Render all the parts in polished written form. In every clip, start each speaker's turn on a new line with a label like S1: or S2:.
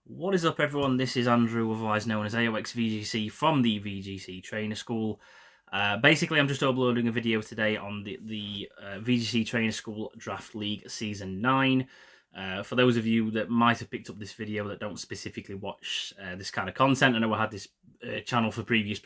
S1: What is up, everyone? This is Andrew, otherwise known as AOX VGC from the VGC Trainer School. Basically, I'm just uploading a video today on the VGC Trainer School Draft League Season 9. For those of you that might have picked up this video that don't specifically watch this kind of content, I know I had this channel for previous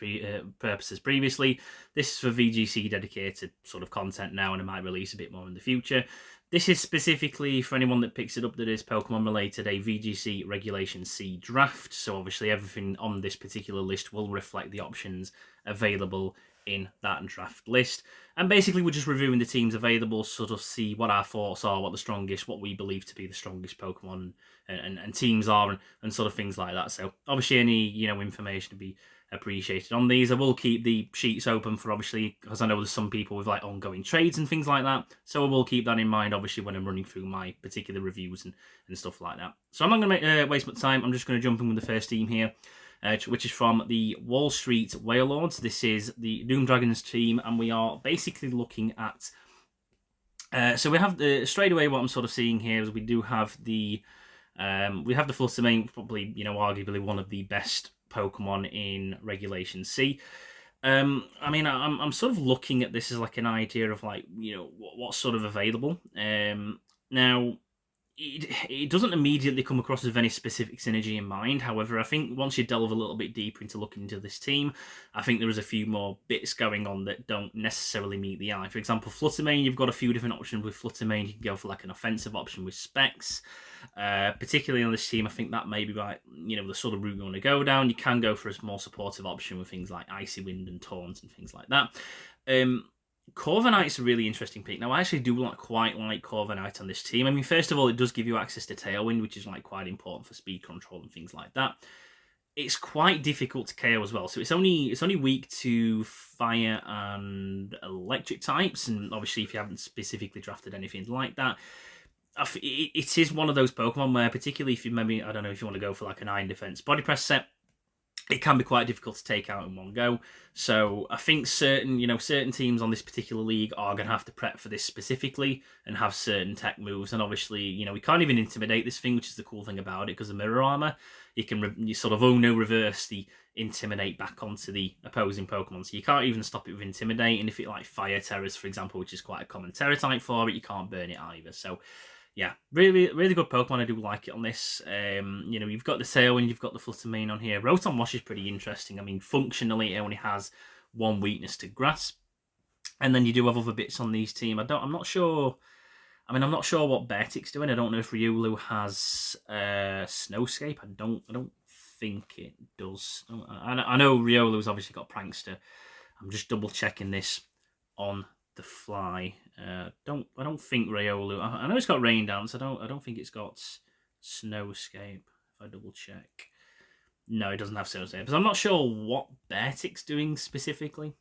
S1: purposes previously. This is for VGC dedicated sort of content now, and I might release a bit more in the future. This is specifically for anyone that picks it up that is Pokemon related, a VGC Regulation C draft. So obviously everything on this particular list will reflect the options available in that draft list. And basically we're just reviewing the teams available, sort of see what our thoughts are, what the strongest, what we believe to be the strongest Pokemon and teams are, and sort of things like that. So obviously any information to be appreciated on these. I will keep the sheets open for, obviously, because I know there's some people with like ongoing trades and things like that, so I will keep that in mind obviously when I'm running through my particular reviews and stuff like that. So I'm not going to waste much time. I'm just going to jump in with the first team here, which is from the Wall Street Whalelords. This is the Doom Dragons team, and we are basically looking at so we have straight away what I'm sort of seeing here is we do have the Fluttermane, probably arguably one of the best Pokemon in Regulation C. I mean, I'm sort of looking at this as like an idea of like what's sort of available. Now, it doesn't immediately come across with any specific synergy in mind. However, I think once you delve a little bit deeper into looking into this team, I think there is a few more bits going on that don't necessarily meet the eye. For example, Fluttermane, you've got a few different options with Fluttermane. You can go for like an offensive option with Specs. Particularly on this team, I think that may be like the sort of route you want to go down. You can go for a more supportive option with things like Icy Wind and Taunt and things like that. Corviknight's a really interesting pick. Now, I actually do quite like Corviknight on this team. I mean, first of all, it does give you access to Tailwind, which is like quite important for speed control and things like that. It's quite difficult to KO as well, so it's only weak to fire and electric types, and obviously if you haven't specifically drafted anything like that, it is one of those Pokemon where, particularly if you maybe, I don't know, if you want to go for like an Iron Defense Body Press set, it can be quite difficult to take out in one go. So I think certain teams on this particular league are going to have to prep for this specifically and have certain tech moves. And obviously, we can't even intimidate this thing, which is the cool thing about it, because of Mirror Armor, you sort of reverse the intimidate back onto the opposing Pokemon. So you can't even stop it with intimidate. And if it like Fire Terrors, for example, which is quite a common Terror type for it, you can't burn it either. So yeah, really, really good Pokemon. I do like it on this. You've got the Tailwind, you've got the Fluttermane on here. Rotom Wash is pretty interesting. I mean, functionally, it only has one weakness to Grass, and then you do have other bits on these team. I'm not sure. I mean, I'm not sure what Beartic's doing. I don't know if Riolu has Snowscape. I don't think it does. I know Riolu's obviously got Prankster. I'm just double checking this on the fly. I don't think Riolu. I know it's got Rain Dance. I don't think it's got Snowscape. If I double check, no, it doesn't have Snowscape. Because I'm not sure what Beartic's doing specifically.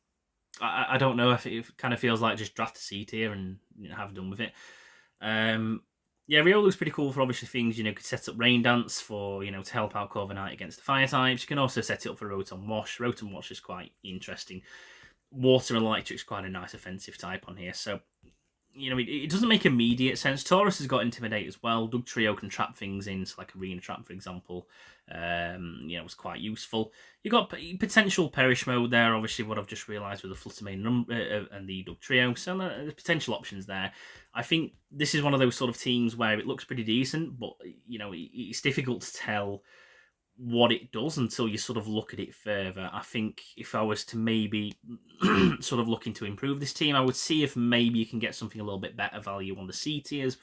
S1: I don't know if it kind of feels like just draft a C tier and have done with it. Yeah, Riolu's pretty cool for obviously things. You could set up Rain Dance for to help out Corviknight against the fire types. You can also set it up for Rotom Wash. Rotom Wash is quite interesting. Water and Electric's quite a nice offensive type on here, so it doesn't make immediate sense. Taurus has got Intimidate as well. Dugtrio can trap things in, so like Arena Trap, for example. Was quite useful. You got potential Perish Mode there, obviously, what I've just realised with the Fluttermane and the Dugtrio, so there's potential options there. I think this is one of those sort of teams where it looks pretty decent, but it's difficult to tell what it does until you sort of look at it further. I think if I was to maybe sort of looking to improve this team, I would see if maybe you can get something a little bit better value on the C tiers.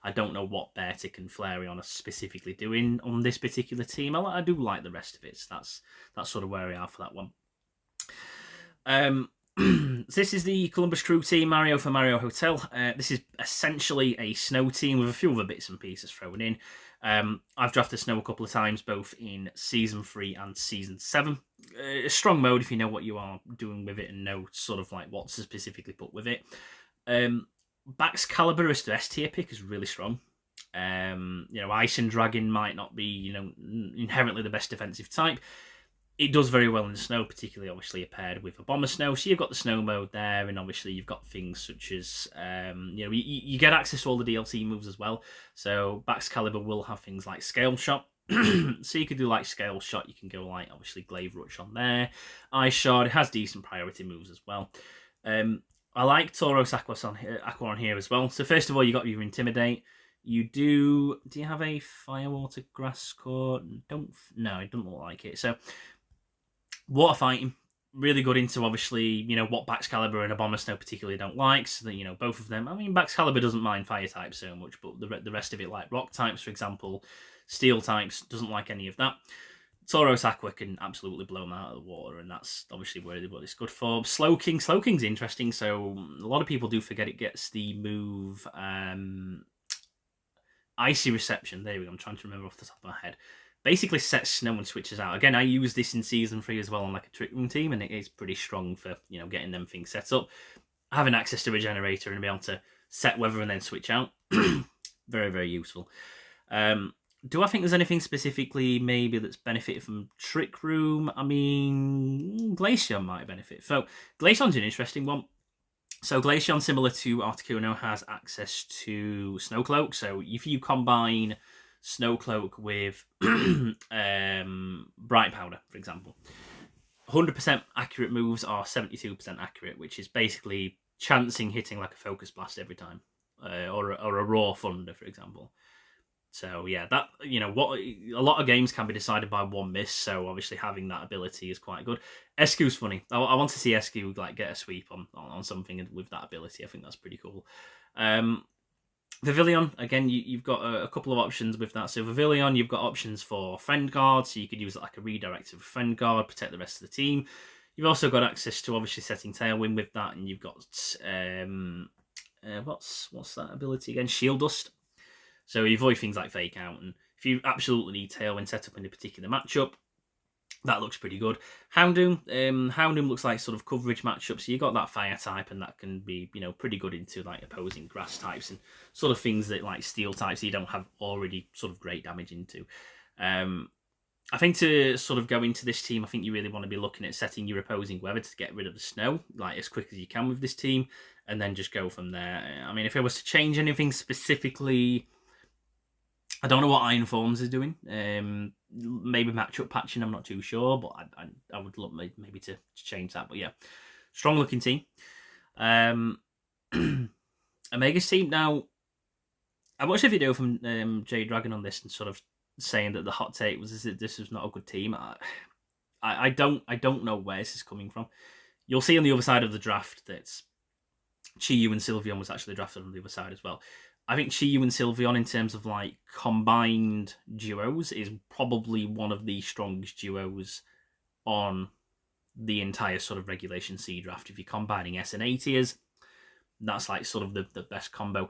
S1: I don't know what Beartic and Flareon are specifically doing on this particular team. I do like the rest of it, so that's sort of where we are for that one. This is the Columbus Crew team, Mario for Mario Hotel. This is essentially a snow team with a few other bits and pieces thrown in. I've drafted Snow a couple of times, both in Season 3 and Season 7. A strong mode if you know what you are doing with it and know sort of like what to specifically put with it. Baxcalibur as the S tier pick is really strong. Ice and Dragon might not be, inherently the best defensive type. It does very well in the snow, particularly obviously paired with a Bomber Snow. So you've got the snow mode there, and obviously you've got things such as, you get access to all the DLC moves as well. So Baxcalibur will have things like Scale Shot, So you could do like Scale Shot, you can go like obviously Glaive Rush on there. Ice Shard, it has decent priority moves as well. I like Tauros Aqua on here as well. So first of all, you got your Intimidate. You do you have a Firewater Grass Core? No, it doesn't look like it. So Water Fighting, really good into obviously, you know, what Baxcalibur and Abomasnow particularly don't like. So that, you know, both of them. I mean, Baxcalibur doesn't mind fire types so much, but the rest of it, like rock types, for example, steel types, doesn't like any of that. Tauros Aqua can absolutely blow them out of the water, and that's obviously what it's good for. Slowking's interesting, so a lot of people do forget it gets the move Icy Reception. There we go, I'm trying to remember off the top of my head. Basically sets snow and switches out. Again, I use this in Season 3 as well on like a Trick Room team, and it is pretty strong for, you know, getting them things set up. Having access to Regenerator and be able to set weather and then switch out. Very, very useful. Do I think there's anything specifically maybe that's benefited from Trick Room? I mean, Glaceon might benefit. So Glaceon's an interesting one. So Glaceon, similar to Articuno, has access to Snowcloak. So if you combine Snowcloak with Bright Powder, for example, 100% accurate moves are 72% accurate, which is basically chancing hitting like a Focus Blast every time, or a Raw Thunder, for example. So yeah, that, you know, what a lot of games can be decided by one miss. So obviously having that ability is quite good. Escu's funny. I want to see Escu like get a sweep on something with that ability. I think that's pretty cool. Vivillon, again, you've got a couple of options with that. So Vivillon, you've got options for Friend Guard, so you could use it like a redirect of Friend Guard, protect the rest of the team. You've also got access to obviously setting Tailwind with that, and you've got what's that ability again? Shield Dust. So you avoid things like Fake Out, and if you absolutely need Tailwind set up in a particular matchup, that looks pretty good. Houndoom looks like sort of coverage matchup, so you got that fire type, and that can be, you know, pretty good into like opposing grass types and sort of things that like steel types you don't have already sort of great damage into. I think to sort of go into this team, I think you really want to be looking at setting your opposing weather to get rid of the snow like as quick as you can with this team, and then just go from there. I mean, if I was to change anything specifically, I don't know what Iron Forms is doing. Maybe matchup patching, I'm not too sure, but I would love maybe to change that. But yeah, strong looking team. Omega's team. Now, I watched a video from Jay Dragon on this and sort of saying that the hot take was that this was not a good team. I don't know where this is coming from. You'll see on the other side of the draft that Chi-Yu and Sylveon was actually drafted on the other side as well. I think Chi-Yu and Sylveon, in terms of like combined duos, is probably one of the strongest duos on the entire sort of Regulation C draft. If you're combining S and A tiers, that's like sort of the best combo.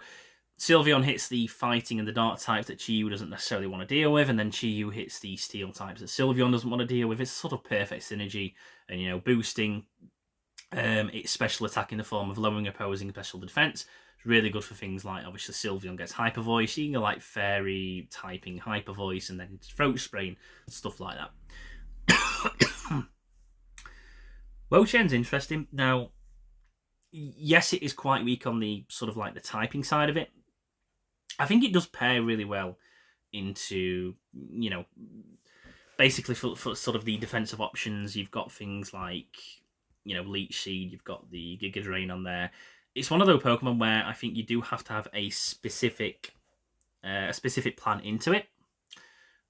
S1: Sylveon hits the fighting and the dark types that Chi-Yu doesn't necessarily want to deal with, and then Chi-Yu hits the steel types that Sylveon doesn't want to deal with. It's sort of perfect synergy, and, you know, boosting its special attack in the form of lowering opposing special defense. Really good for things like, obviously, Sylveon gets Hyper Voice. You can go like Fairy typing Hyper Voice and then Throat Sprain, stuff like that. Wo-Chen's interesting. Now, yes, it is quite weak on the sort of like the typing side of it. I think it does pair really well into, you know, basically for sort of the defensive options. You've got things like, you know, Leech Seed, you've got the Giga Drain on there. It's one of those Pokemon where I think you do have to have a specific plan into it.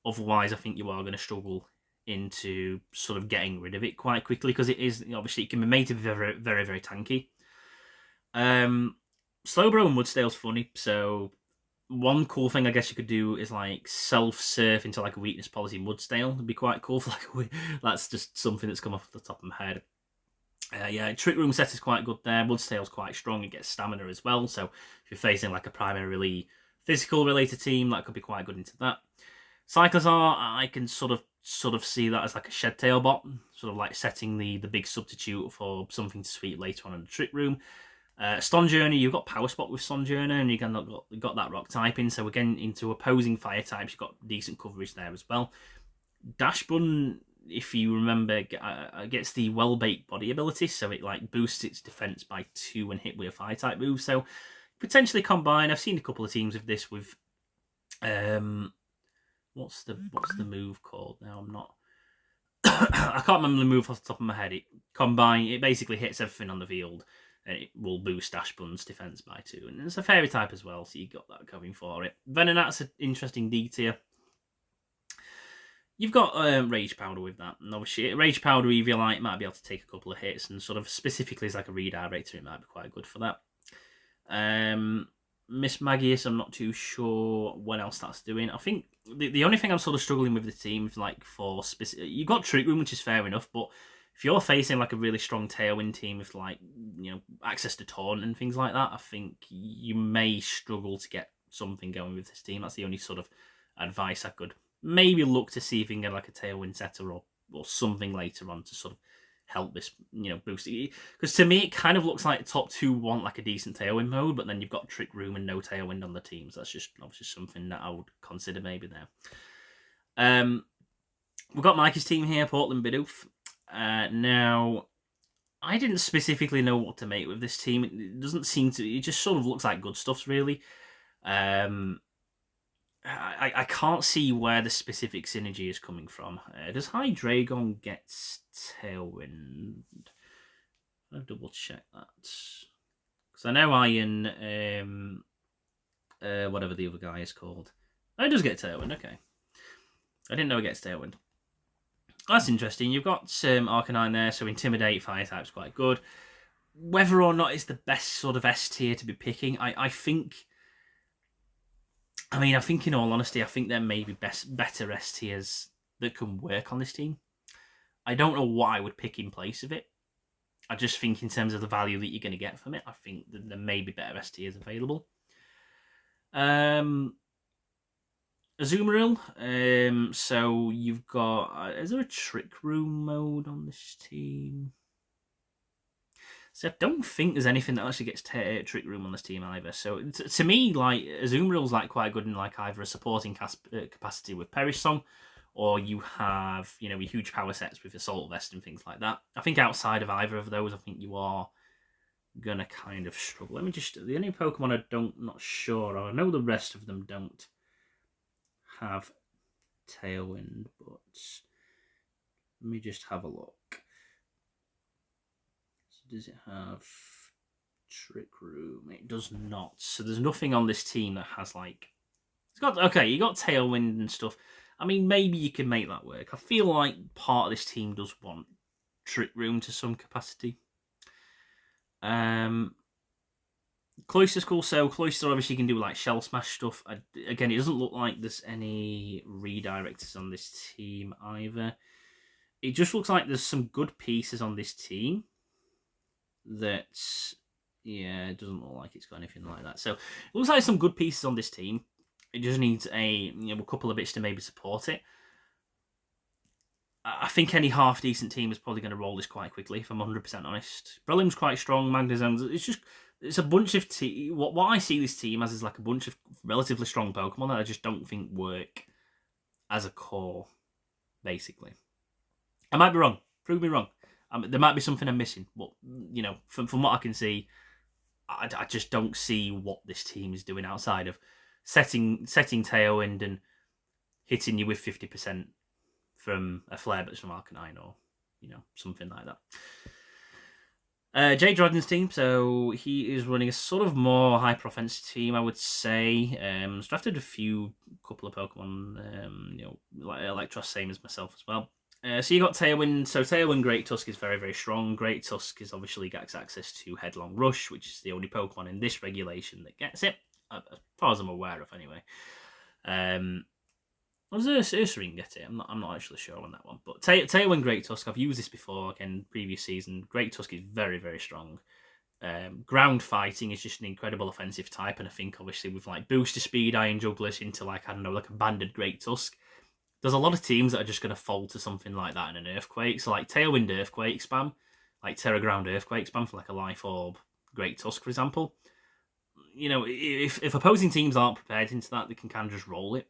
S1: Otherwise, I think you are going to struggle into sort of getting rid of it quite quickly, because it is, obviously, it can be made to be very, very, very tanky. Slowbro and Woodstale's funny, so one cool thing I guess you could do is like self-surf into like a weakness policy Woodstale. It'd be quite cool for like that's just something that's come off the top of my head. Yeah, Trick Room set is quite good there. Woodstale's quite strong. It gets stamina as well. So if you're facing like a primarily physical related team, that could be quite good into that. Cyclizar, I can sort of see that as like a Shed Tail bot, sort of like setting the big substitute for something to sweep later on in the Trick Room. Stun Journey, you've got Power Spot with Stun Journey, and you've got that rock typing. So again, into opposing fire types, you've got decent coverage there as well. Dash Bun, if you remember, gets the well-baked body ability, so it like boosts its defense by 2 when hit with a fire type move. So potentially combine. I've seen a couple of teams of this with What's the move called now? I'm not. I can't remember the move off the top of my head. It basically hits everything on the field, and it will boost Ashburn's defense by 2. And it's a fairy type as well, so you got that going for it. Venonat's an interesting D tier. You've got Rage Powder with that, and obviously Rage Powder, if you like, might be able to take a couple of hits, and sort of specifically as like a redirector, it might be quite good for that. Miss Magius, I'm not too sure what else that's doing. I think the only thing I'm sort of struggling with the team is like for specific. You got Trick Room, which is fair enough, but if you're facing like a really strong Tailwind team with like access to taunt and things like that, I think you may struggle to get something going with this team. That's the only sort of advice I could maybe look to see if you can get like a Tailwind setter or something later on to sort of help this, boost it. Because to me, it kind of looks like the top 2 want like a decent Tailwind mode, but then you've got Trick Room and no Tailwind on the teams. That's just obviously something that I would consider maybe there. We've got Mikey's team here, Portland Bidoof. Now, I didn't specifically know what to make with this team. It doesn't seem to. It just sort of looks like good stuff, really. I can't see where the specific synergy is coming from. Does Hydreigon get Tailwind? I'll double check that. Because I know Iron, whatever the other guy is called. Oh, it does get Tailwind, okay. I didn't know it gets Tailwind. That's interesting. You've got Arcanine there, so Intimidate, Fire type's quite good. Whether or not it's the best sort of S tier to be picking, I think in all honesty, I think there may be better S tiers that can work on this team. I don't know what I would pick in place of it. I just think in terms of the value that you're going to get from it, I think that there may be better S tiers available. Azumarill. So you've got... is there a Trick Room mode on this team? So I don't think there's anything that actually gets Trick Room on this team either. So to me, like Azumarill's like quite good in like either a supporting capacity with Perish Song, or you have your huge power sets with Assault Vest and things like that. I think outside of either of those, I think you are gonna kind of struggle. Let me just the only Pokemon not sure of. I know the rest of them don't have Tailwind, but let me just have a look. Does it have Trick Room? It does not. So there's nothing on this team that has like... you got Tailwind and stuff. I mean, maybe you can make that work. I feel like part of this team does want Trick Room to some capacity. Cloyster's cool. So Cloyster obviously can do like Shell Smash stuff. Again, it doesn't look like there's any redirectors on this team either. It just looks like there's some good pieces on this team. It doesn't look like it's got anything like that. So it looks like some good pieces on this team. It just needs a couple of bits to maybe support it. I think any half decent team is probably going to roll this quite quickly, if I'm 100% honest. Brelim's quite strong. Magnezone, it's a bunch of what I see this team as is like a bunch of relatively strong Pokemon that I just don't think work as a core, basically. I might be wrong. Prove me wrong. There might be something I'm missing, but from what I can see, I just don't see what this team is doing outside of setting Tailwind and hitting you with 50% from a Flare Blitz from Arcanine or something like that. Jay Jordan's team, so he is running a sort of more hyper offensive team, I would say. He's drafted a couple of Pokemon, like Electros, same as myself as well. So you got Tailwind. So Tailwind Great Tusk is very, very strong. Great Tusk is obviously gets access to Headlong Rush, which is the only Pokemon in this regulation that gets it, as far as I'm aware of, anyway. Does Ursaring get it? I'm not actually sure on that one. But Tailwind Great Tusk, I've used this before, again, previous season. Great Tusk is very, very strong. Ground fighting is just an incredible offensive type, and I think obviously with like booster speed, Iron Jugglers into like a banded Great Tusk, there's a lot of teams that are just going to fold to something like that in an Earthquake. So like Tailwind Earthquake spam, like Terra Ground Earthquake spam for like a Life Orb Great Tusk, for example. If opposing teams aren't prepared into that, they can kind of just roll it.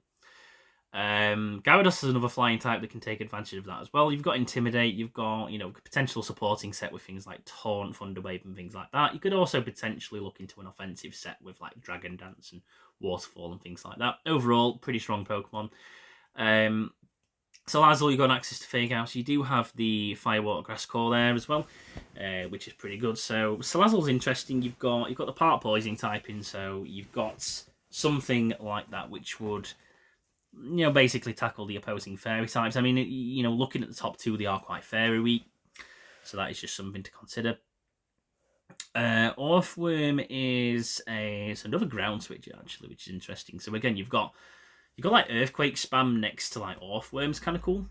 S1: Gyarados is another flying type that can take advantage of that as well. You've got Intimidate, you've got potential supporting set with things like Taunt, Thunder Wave, and things like that. You could also potentially look into an offensive set with like Dragon Dance and Waterfall and things like that. Overall, pretty strong Pokemon. Salazzle, you've got access to Fake Out. So you do have the Firewater Grass Core there as well, which is pretty good. So Salazzle's interesting. You've got the part poison typing, so you've got something like that which would, basically tackle the opposing fairy types. I mean, looking at the top two, they are quite fairy weak, so that is just something to consider. Orthworm is it's another ground switch actually, which is interesting. So again, you've got like Earthquake spam next to like Orthworm's kind of cool.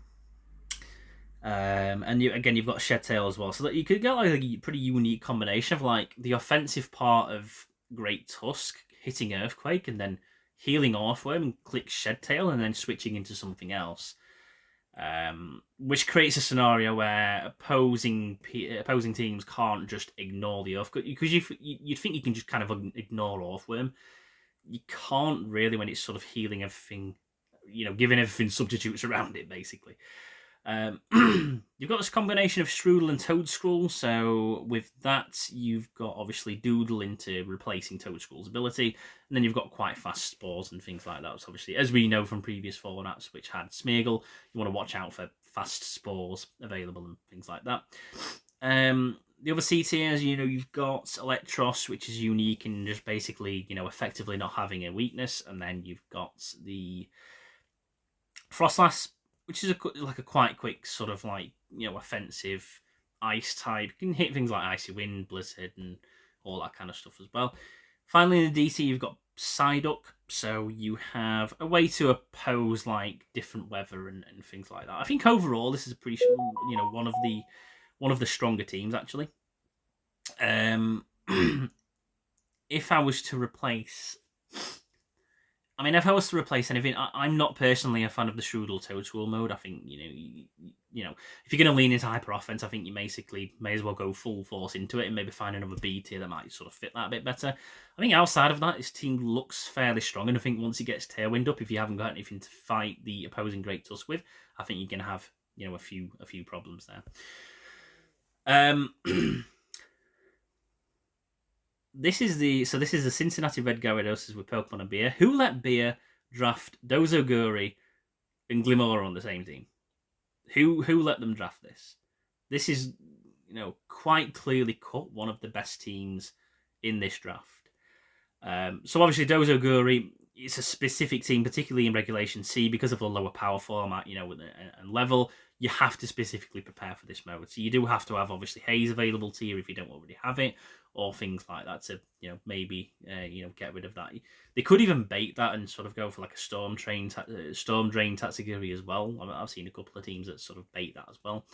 S1: And you've got Shed Tail as well, so that you could get like a pretty unique combination of like the offensive part of Great Tusk hitting Earthquake and then healing Orthworm and click Shed Tail and then switching into something else. Which creates a scenario where opposing teams can't just ignore the Earthquake, because you'd think you can just kind of ignore Orthworm. You can't really when it's sort of healing everything, giving everything substitutes around it, basically. You've got this combination of Strudel and Toadscruel, so with that, you've got obviously Doodle into replacing Toadscruel's ability, and then you've got quite fast spores and things like that. So obviously, as we know from previous formats which had Smeargle, you want to watch out for fast spores available and things like that. The other C tiers, you've got Electros, which is unique and just basically, effectively not having a weakness, and then you've got the Frostlass, which is a quite quick sort of like, offensive ice type. You can hit things like Icy Wind, Blizzard, and all that kind of stuff as well. Finally, in the DC, you've got Psyduck, so you have a way to oppose like different weather and things like that. I think overall, this is a pretty, one of the stronger teams actually. If I was to replace anything, I'm not personally a fan of the Strudel Toadscruel mode. I think, if you're going to lean into hyper offense, I think you basically may as well go full force into it and maybe find another B tier that might sort of fit that a bit better. I think outside of that, this team looks fairly strong, and I think once it gets Tailwind up, if you haven't got anything to fight the opposing Great Tusk with, I think you're going to have, a few problems there. This is the Cincinnati Red Gyarados with Pokemon and Beer. Who let Beer draft Dozoguri and Glimora on the same team? Who let them draft this? This is, quite clearly cut one of the best teams in this draft. So obviously Dozoguri, it's a specific team, particularly in Regulation C, because of the lower power format, and level. You have to specifically prepare for this mode. So you do have to have obviously Haze available to you if you don't already have it, or things like that to maybe get rid of that. They could even bait that and sort of go for like a Storm Drain Tatsugiri as well. I've seen a couple of teams that sort of bait that as well.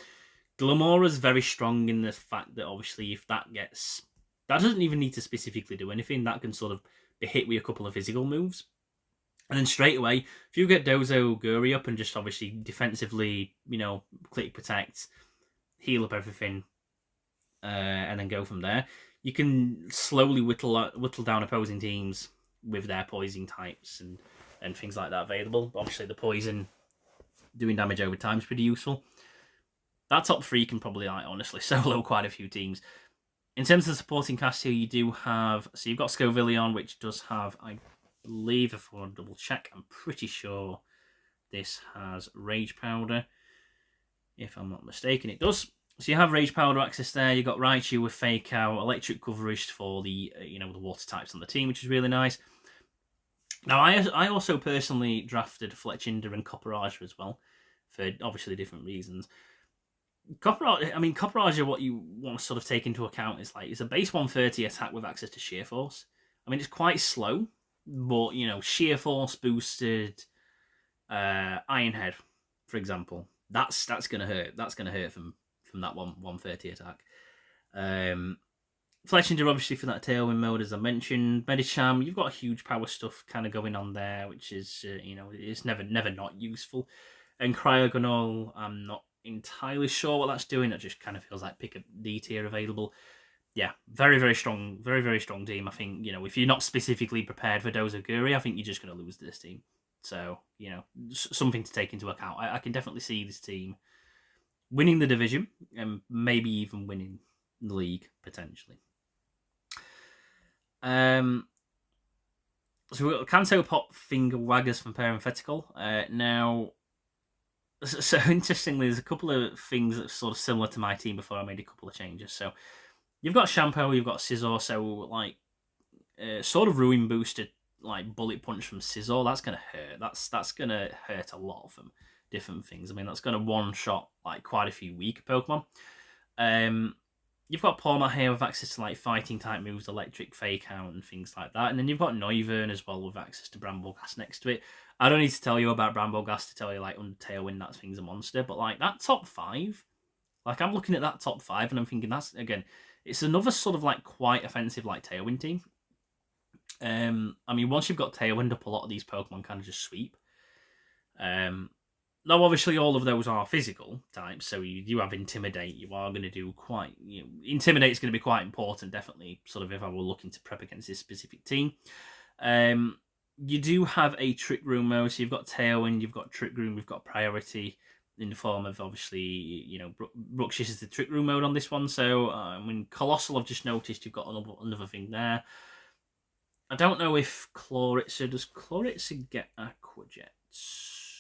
S1: Glamora's very strong in the fact that obviously if that doesn't even need to specifically do anything. That can sort of be hit with a couple of physical moves. And then straight away, if you get Dozoguri up and just obviously defensively, click protect, heal up everything, and then go from there, you can slowly whittle down opposing teams with their poison types and things like that available. Obviously, the poison doing damage over time is pretty useful. That top three can probably, honestly, solo quite a few teams. In terms of the supporting cast here, you do have... So you've got Scovillion, which does have, I believe, if I want to double check, I'm pretty sure this has Rage Powder. If I'm not mistaken, it does. So you have Rage Powder access there. You've got Raichu with Fake Out, Electric coverage for the the water types on the team, which is really nice. Now, I also personally drafted Fletchinder and Copperager as well, for obviously different reasons. Copperager, what you want to sort of take into account is it's a base 130 attack with access to Sheer Force. I mean, it's quite slow, but Sheer Force boosted Iron Head, for example. That's gonna hurt. That's gonna hurt from that 130 attack. Fletchinder, obviously, for that Tailwind mode, as I mentioned. Medicham, you've got huge power stuff kind of going on there, which is, it's never not useful. And Cryogonal, I'm not entirely sure what that's doing. It just kind of feels like pick a D tier available. Yeah, very, very strong team. I think, if you're not specifically prepared for Dozoguri, I think you're just going to lose this team. So, something to take into account. I can definitely see this team winning the division and maybe even winning the league, potentially. So we've got Kanto Pop Finger Waggers from Parenthetical. Now, So interestingly, there's a couple of things that's sort of similar to my team before I made a couple of changes. So you've got Shampoo, you've got Scissor, so like sort of Ruin boosted like Bullet Punch from Scissor, that's gonna hurt. That's gonna hurt a lot of them. Different things. I mean, that's gonna one shot like quite a few weak Pokemon. Um, you've got Palmer here with access to like fighting type moves, electric, fake out, and things like that. And then you've got Noivern as well with access to Brambleghast next to it. I don't need to tell you about Brambleghast to tell you like under Tailwind that thing's a monster, but like that top five, like I'm looking at that top five and I'm thinking that's again, it's another sort of like quite offensive like Tailwind team. I mean, once you've got Tailwind up, a lot of these Pokemon kind of just sweep. Now, obviously, all of those are physical types, so you have Intimidate. You are going to do quite... Intimidate is going to be quite important, definitely, sort of if I were looking to prep against this specific team. You do have a Trick Room mode, so you've got Tailwind, you've got Trick Room, we've got Priority in the form of, obviously, Bruxish is the Trick Room mode on this one, so, I mean, Colossal, I've just noticed you've got another thing there. I don't know if Chloritzer... Does Chloritzer get Aqua Jets?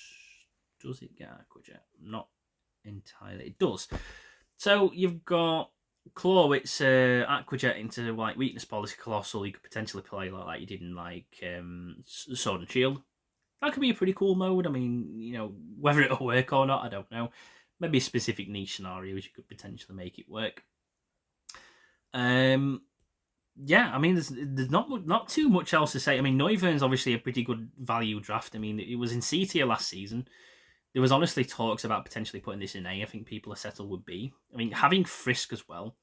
S1: Does it get Aqua Jet? Not entirely. It does. So you've got Chloritzer, Aqua Jet into like Weakness Policy, Colossal. You could potentially play like you did in like Sword and Shield. That could be a pretty cool mode. I mean, whether it'll work or not, I don't know. Maybe a specific niche scenarios you could potentially make it work. Yeah, I mean, there's not too much else to say. I mean, Noivern's obviously a pretty good value draft. I mean, it was in C tier last season. There was honestly talks about potentially putting this in A. I think people are settled with B. I mean, having Frisk as well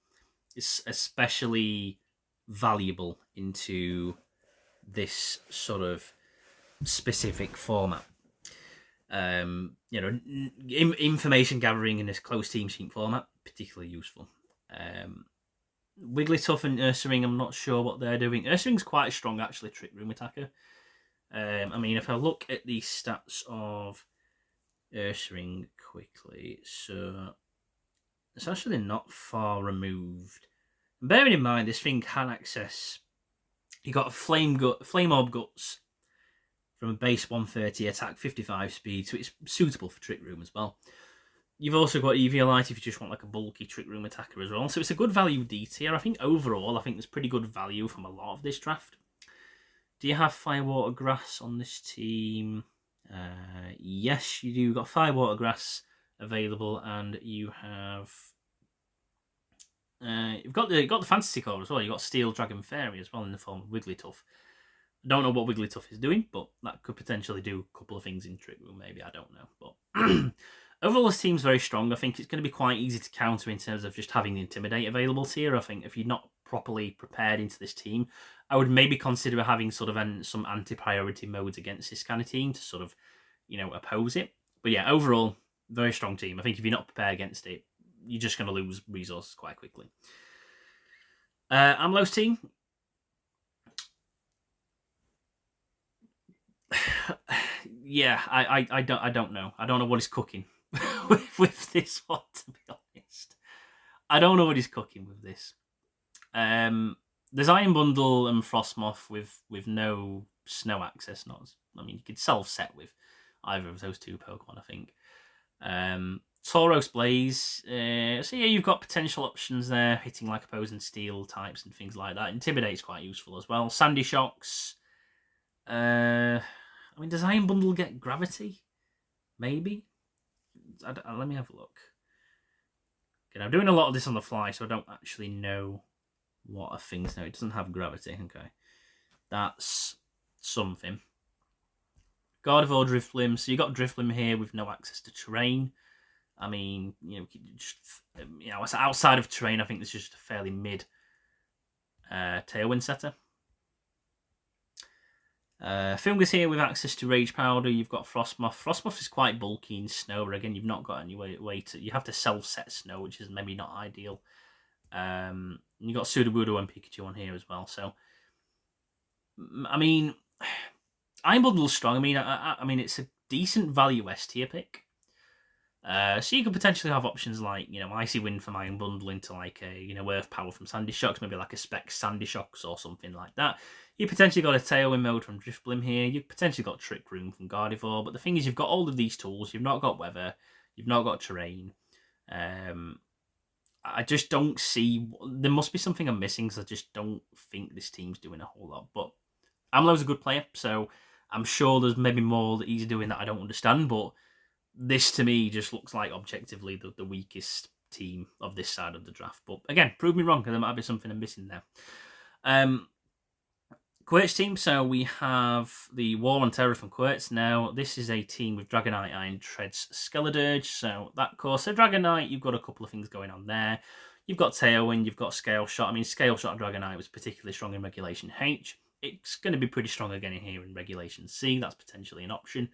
S1: is especially valuable into this sort of specific format. Information gathering in this close team sheet format, particularly useful. Wigglytuff and Ursaring, I'm not sure what they're doing. Ursaring's quite a strong, actually, Trick Room attacker. I mean, if I look at the stats of Ursaring quickly, so it's actually not far removed. And bearing in mind, this thing can access... You got a Flame Orb Guts from a base 130 attack, 55 speed, so it's suitable for Trick Room as well. You've also got Eviolite if you just want like a bulky Trick Room attacker as well. So it's a good value D tier. I think overall, there's pretty good value from a lot of this draft. Do you have Firewater Grass on this team? Yes, you do. You've got Firewater Grass available, and you have... you've got the Fantasy Core as well. You've got Steel Dragon Fairy as well in the form of Wigglytuff. I don't know what Wigglytuff is doing, but that could potentially do a couple of things in Trick Room, maybe. I don't know. But overall, this team's very strong. I think it's going to be quite easy to counter in terms of just having the Intimidate available here. I think if you're not properly prepared into this team, I would maybe consider having sort of some anti-priority modes against this kind of team to sort of, oppose it. But yeah, overall, very strong team. I think if you're not prepared against it, you're just going to lose resources quite quickly. Amlo's team. Yeah, I don't know. I don't know what he's cooking with this one, to be honest. I don't know what he's cooking with this. There's Iron Bundle and Frostmoth with no snow access. You could self-set with either of those two Pokemon, I think. Tauros Blaze. So yeah, you've got potential options there, hitting like opposing steel types and things like that. Intimidate's quite useful as well. Sandy Shocks. Does Iron Bundle get Gravity? Maybe? Let me have a look. Okay, I'm doing a lot of this on the fly, so I don't actually know what are things now. It doesn't have Gravity. Okay. That's something. Gardevoir Drifblim. So you got Drifblim here with no access to terrain. Outside of terrain, I think this is just a fairly mid Tailwind setter. Fungus here with access to Rage Powder. You've got Frostmoth. Frostmoth is quite bulky in snow, but again, you've not got any way to... You have to self-set snow, which is maybe not ideal. You've got Sudowoodo and Pikachu on here as well. So, Iron Bundle's strong. It's a decent value S tier pick. So you could potentially have options like, Icy Wind from Iron Bundle into like a, Earth Power from Sandy Shocks, maybe like a Spec Sandy Shocks or something like that. You potentially got a Tailwind mode from Driftblim here. You've potentially got Trick Room from Gardevoir. But the thing is, you've got all of these tools. You've not got Weather. You've not got Terrain. I just don't see... There must be something I'm missing, because I just don't think this team's doing a whole lot. But Amlo's a good player, so I'm sure there's maybe more that he's doing that I don't understand, but this to me just looks like objectively the weakest team of this side of the draft. But again, prove me wrong, because there might be something I'm missing there. Quirt's team, so we have the War on Terror from Quirt's. Now, this is a team with Dragonite, Iron Treads, Skeledirge. So that course, so Dragonite, you've got a couple of things going on there. You've got Tailwind, you've got Scale Shot. I mean, Scale Shot Dragonite was particularly strong in Regulation H. It's going to be pretty strong again here in Regulation C. That's potentially an option.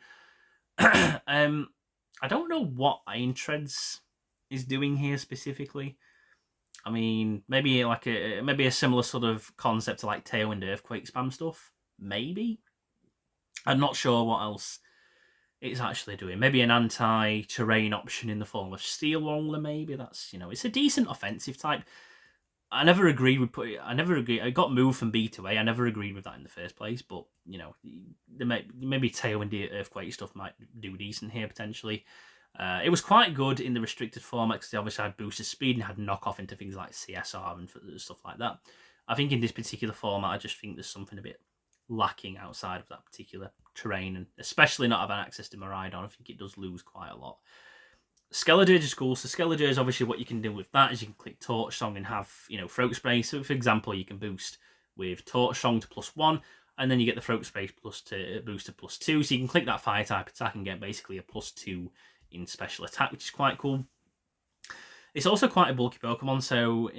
S1: I don't know what Iron Treads is doing here specifically. I mean, maybe like a similar sort of concept to like Tailwind Earthquake spam stuff. Maybe. I'm not sure what else it's actually doing. Maybe an anti-terrain option in the form of Steel Roller. Maybe that's it's a decent offensive type. I never agreed with I got moved from B to A. I never agreed with that in the first place. But maybe Tailwind Earthquake stuff might do decent here potentially. It was quite good in the restricted format because they obviously had boosted speed and had knockoff into things like CSR and stuff like that. I think in this particular format, I just think there's something a bit lacking outside of that particular terrain, and especially not having access to Miraidon. I think it does lose quite a lot. Skeledirge is cool. So Skeledirge is obviously what you can do with that is you can click Torch Song and have Throat Spray. So for example, you can boost with Torch Song to +1, and then you get the Throat Spray boost to +2. So you can click that fire type attack and get basically a +2 in special attack, which is quite cool. It's also quite a bulky Pokemon, so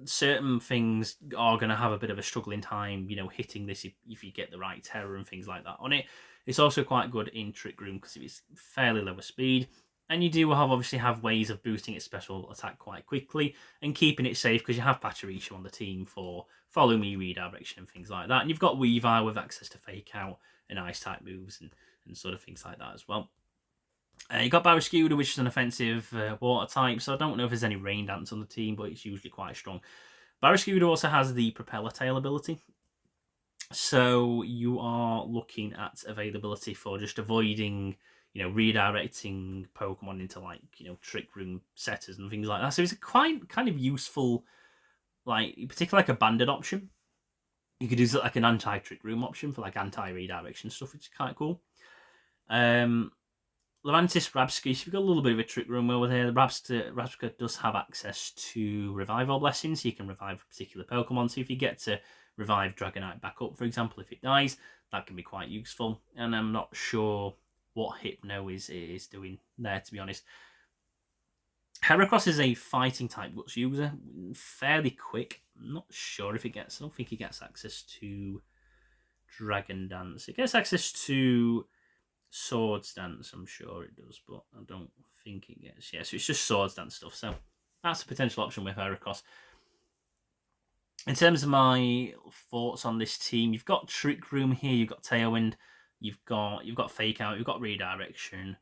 S1: certain things are going to have a bit of a struggling time, hitting this if you get the right terror and things like that on it. It's also quite good in Trick Room because it's fairly lower speed, and you do obviously have ways of boosting its special attack quite quickly and keeping it safe because you have Pachirisu on the team for Follow Me, Redirection and things like that, and you've got Weavile with access to Fake Out and Ice type moves and sort of things like that as well. You got Barraskewda, which is an offensive water type, so I don't know if there's any Rain Dance on the team, but it's usually quite strong. Barraskewda also has the Propeller Tail ability, so you are looking at availability for just avoiding, redirecting Pokemon into like, Trick Room setters and things like that. So it's a quite kind of useful, like particularly like a banded option. You could use it like an anti-Trick Room option for like anti-redirection stuff, which is quite cool. Lurantis, Rabsky, so you've got a little bit of a Trick Room over here. Rabsky does have access to Revival Blessings, so you can revive a particular Pokemon. So if you get to revive Dragonite back up, for example, if it dies, that can be quite useful. And I'm not sure what Hypno is doing there, to be honest. Heracross is a fighting type Guts user, fairly quick. I'm not sure if I don't think it gets access to Dragon Dance. It gets access to Swords Dance, I'm sure it does, but I don't think it gets... Yeah, so it's just Swords Dance stuff, so that's a potential option with Heracross. In terms of my thoughts on this team, you've got Trick Room here, you've got Tailwind, you've got Fake Out, you've got Redirection,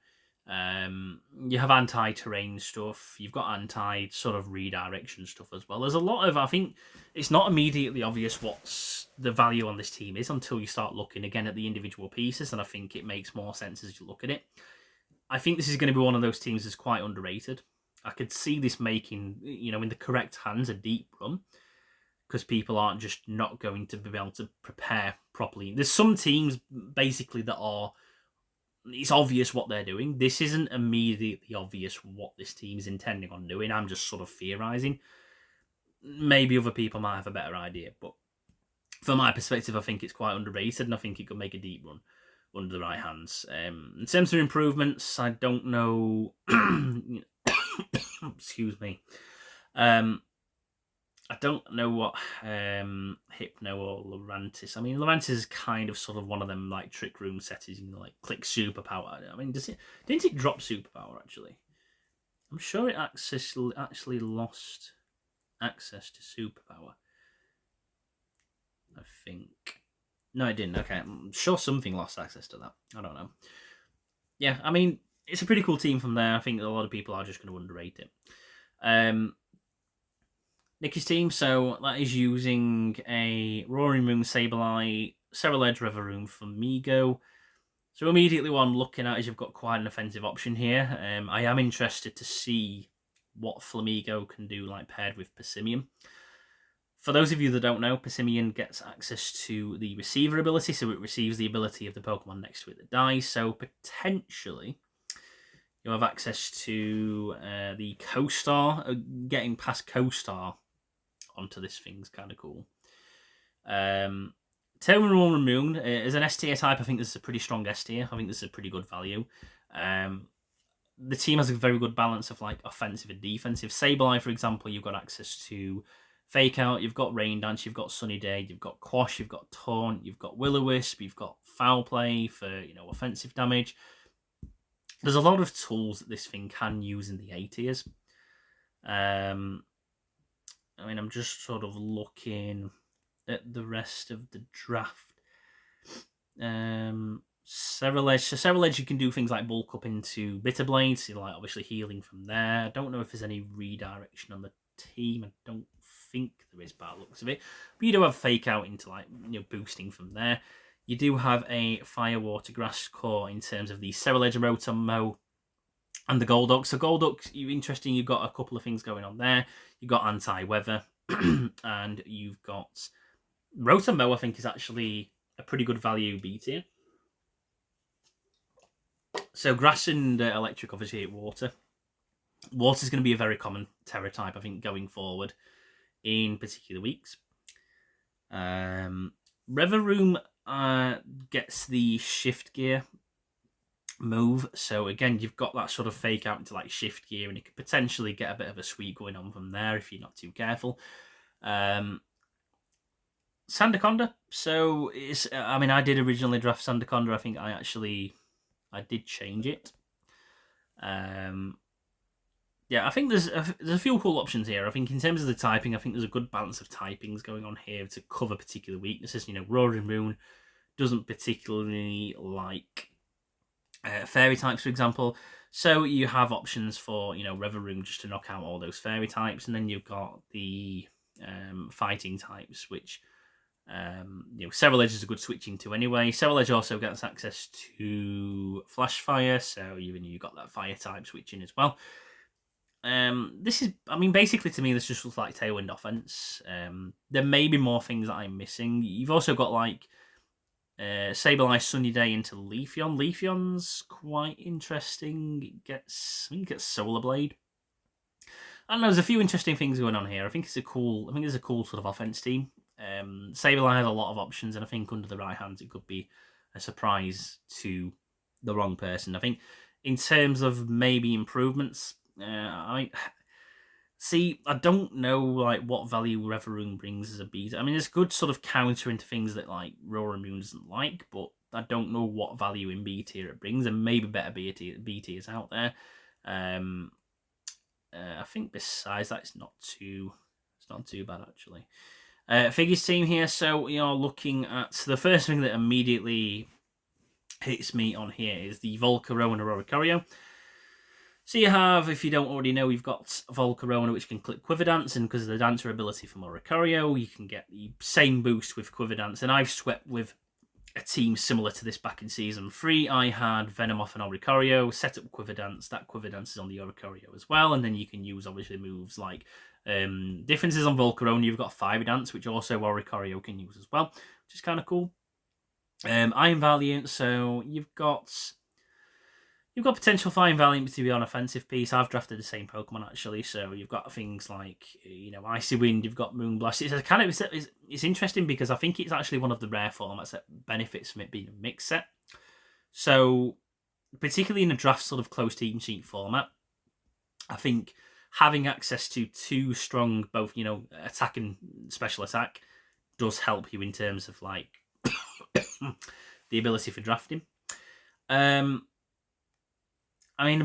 S1: you have anti-terrain stuff, you've got anti-sort of redirection stuff as well. There's a lot of... I think it's not immediately obvious what's the value on this team is until you start looking again at the individual pieces, and I think it makes more sense as you look at it. I think this is going to be one of those teams that's quite underrated. I could see this making, in the correct hands, a deep run, because people aren't just not going to be able to prepare properly. There's some teams, basically, that are... It's obvious what they're doing. This isn't immediately obvious what this team is intending on doing. I'm just sort of theorising. Maybe other people might have a better idea, but from my perspective, I think it's quite underrated, and I think it could make a deep run under the right hands. In terms of improvements, I don't know... Excuse me. I don't know what Hypno or Lurantis... I mean, Lurantis is kind of sort of one of them, like, Trick Room settings, like, click Superpower. I mean, didn't it drop Superpower, actually? I'm sure it actually lost access to Superpower. I think. No, it didn't. Okay, I'm sure something lost access to that. I don't know. Yeah, I mean, it's a pretty cool team from there. I think a lot of people are just going to underrate it. Nicky's team, so that is using a Roaring Moon, Sableye, Several Edge, Reveroom for Migo. So immediately what I'm looking at is you've got quite an offensive option here. I am interested to see what Flamigo can do, like paired with Persimmon. For those of you that don't know, Persimmon gets access to the receiver ability, so it receives the ability of the Pokemon next to it that dies. So potentially you'll have access to the Co-Star. Getting past Co-Star onto this thing's kind of cool. Tailwind Moon as an S tier type, I think this is a pretty strong S tier. I think this is a pretty good value. The team has a very good balance of like offensive and defensive. Sableye, for example, you've got access to Fake Out, you've got Rain Dance, you've got Sunny Day, you've got Quash, you've got Taunt, you've got Will-O-Wisp, you've got Foul Play for offensive damage. There's a lot of tools that this thing can use in the A tiers. I mean, I'm just sort of looking at the rest of the draft. Several Edge. So Several Edge, you can do things like bulk up into Bitter Blade, so like obviously healing from there. I don't know if there's any redirection on the team. I don't think there is by the looks of it. But you do have Fake Out into like boosting from there. You do have a Fire, Water, Grass core in terms of the Several Edge, Rotom-Mow, and the Golduck. So Golduck, interesting. You've got a couple of things going on there. You've got Anti-Weather, and you've got Rotom-Mow. I think is actually a pretty good value B tier. So Grass and Electric obviously hit Water. Water is going to be a very common Terra type, I think, going forward in particular weeks. Reveroom gets the Shift Gear move, so again you've got that sort of Fake Out into like Shift Gear, and it could potentially get a bit of a sweep going on from there if you're not too careful. Sandaconda, so it's I did originally draft Sandaconda. I think I did change it. Yeah, I think there's a few cool options here. I think in terms of the typing, I think there's a good balance of typings going on here to cover particular weaknesses. Roaring Moon doesn't particularly like fairy types, for example. So you have options for, Reveroom just to knock out all those fairy types. And then you've got the fighting types, which, Several Edge is a good switching to anyway. Several Edge also gets access to Flash Fire, so you've got that fire type switching as well. This is, basically to me, this just looks like Tailwind offense. There may be more things that I'm missing. You've also got like Sableye, Sunny Day into Leafeon. Leafeon's quite interesting. It gets Solar Blade. I don't know. There's a few interesting things going on here. I think it's a cool sort of offense team. Sableye has a lot of options, and I think under the right hands it could be a surprise to the wrong person. I think in terms of maybe improvements, I don't know like what value Reveroom brings as a beta. There's good sort of counter into things that like Roaring Moon doesn't like, but I don't know what value in B tier it brings, and maybe better B tiers out there. I think besides that, it's not too bad actually. Figures team here, so we are looking at the first thing that immediately hits me on here is the Volcarona Oricorio. So you have, if you don't already know, you've got Volcarona, which can click Quiver Dance, and because of the Dancer ability from Oricorio, you can get the same boost with Quiver Dance. And I've swept with a team similar to this back in Season 3. I had Venomoth and Oricorio, set up Quiver Dance. That Quiver Dance is on the Oricorio as well, and then you can use, obviously, moves like differences on Volcarona. You've got Fire Dance, which also Oricorio can use as well, which is kind of cool. Iron Valiant, so you've got potential Fire Valiant to be on offensive piece. I've drafted the same Pokemon actually, so you've got things like Icy Wind, you've got Moonblast. It's interesting because I think it's actually one of the rare formats that benefits from it being a mix set. So particularly in a draft sort of close team sheet format, I think having access to two strong both attack and special attack does help you in terms of like the ability for drafting. I'm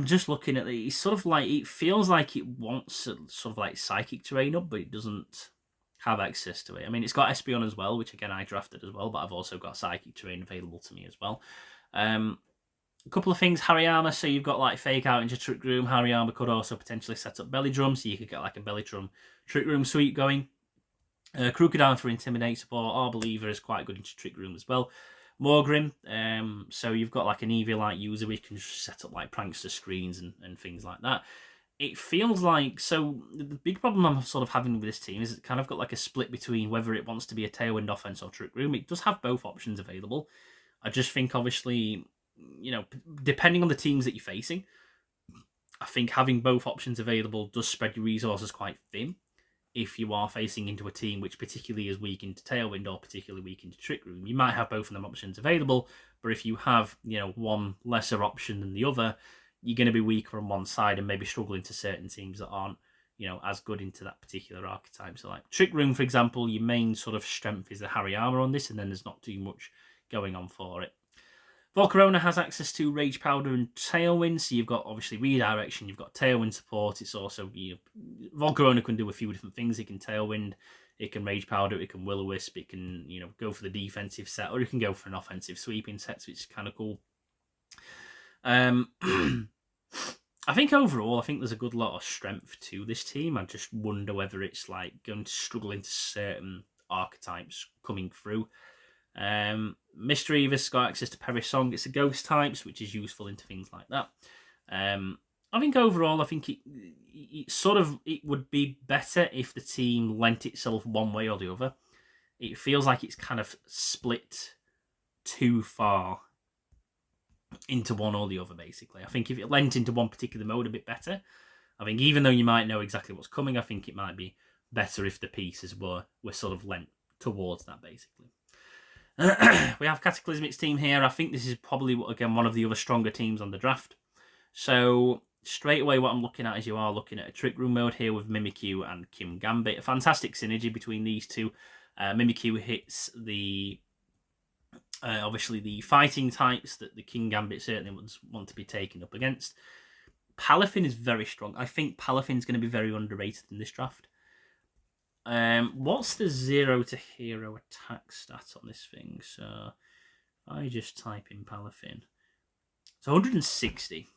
S1: just looking at it. It's sort of like, it feels like it wants a sort of like Psychic Terrain up, but it doesn't have access to it. It's got Espeon as well, which again I drafted as well, but I've also got Psychic Terrain available to me as well. A couple of things, Hariyama, so you've got like Fake Out into Trick Room. Hariyama could also potentially set up Belly Drum, so you could get like a Belly Drum Trick Room suite going. Crocodile for Intimidate support. Our Believer is quite good into Trick Room as well. Morgrim, so you've got like an Eevee-like user which can just set up like prankster screens and things like that. It feels like, so the big problem I'm sort of having with this team is it kind of got like a split between whether it wants to be a Tailwind offense or Trick Room. It does have both options available. I just think obviously, you know, depending on the teams that you're facing, I think having both options available does spread your resources quite thin. If you are facing into a team which particularly is weak into Tailwind or particularly weak into Trick Room, you might have both of them options available, but if you have, you know, one lesser option than the other, you're going to be weaker on one side and maybe struggling to certain teams that aren't, you know, as good into that particular archetype. So like Trick Room, for example, your main sort of strength is the Hariyama on this, and then there's not too much going on for it. Volcarona has access to Rage Powder and Tailwind, so you've got obviously redirection, you've got Tailwind support. It's also, you know, Volcarona can do a few different things. It can Tailwind, it can Rage Powder, it can Will-O-Wisp, it can, you know, go for the defensive set, or it can go for an offensive sweeping set, which is kind of cool. I think overall, I think there's a good lot of strength to this team. I just wonder whether it's like going to struggle into certain archetypes coming through. Mystery Eva's got access to Perish Song. It's a ghost types, which is useful into things like that. I think overall, I think it would be better if the team lent itself one way or the other. It feels like it's kind of split too far into one or the other, basically. I think if it lent into one particular mode a bit better, I think even though you might know exactly what's coming, I think it might be better if the pieces were sort of lent towards that, basically. We have Cataclysmic's team here. I think this is probably, again, one of the other stronger teams on the draft. So straight away what I'm looking at is you are looking at a Trick Room mode here with Mimikyu and Kingambit. A fantastic synergy between these two. Mimikyu hits the obviously the fighting types that the Kingambit certainly would want to be taken up against. Palafin is very strong. I think Palafin's going to be very underrated in this draft. What's the 0 to hero attack stat on this thing? So I just type in Palafin. It's 160.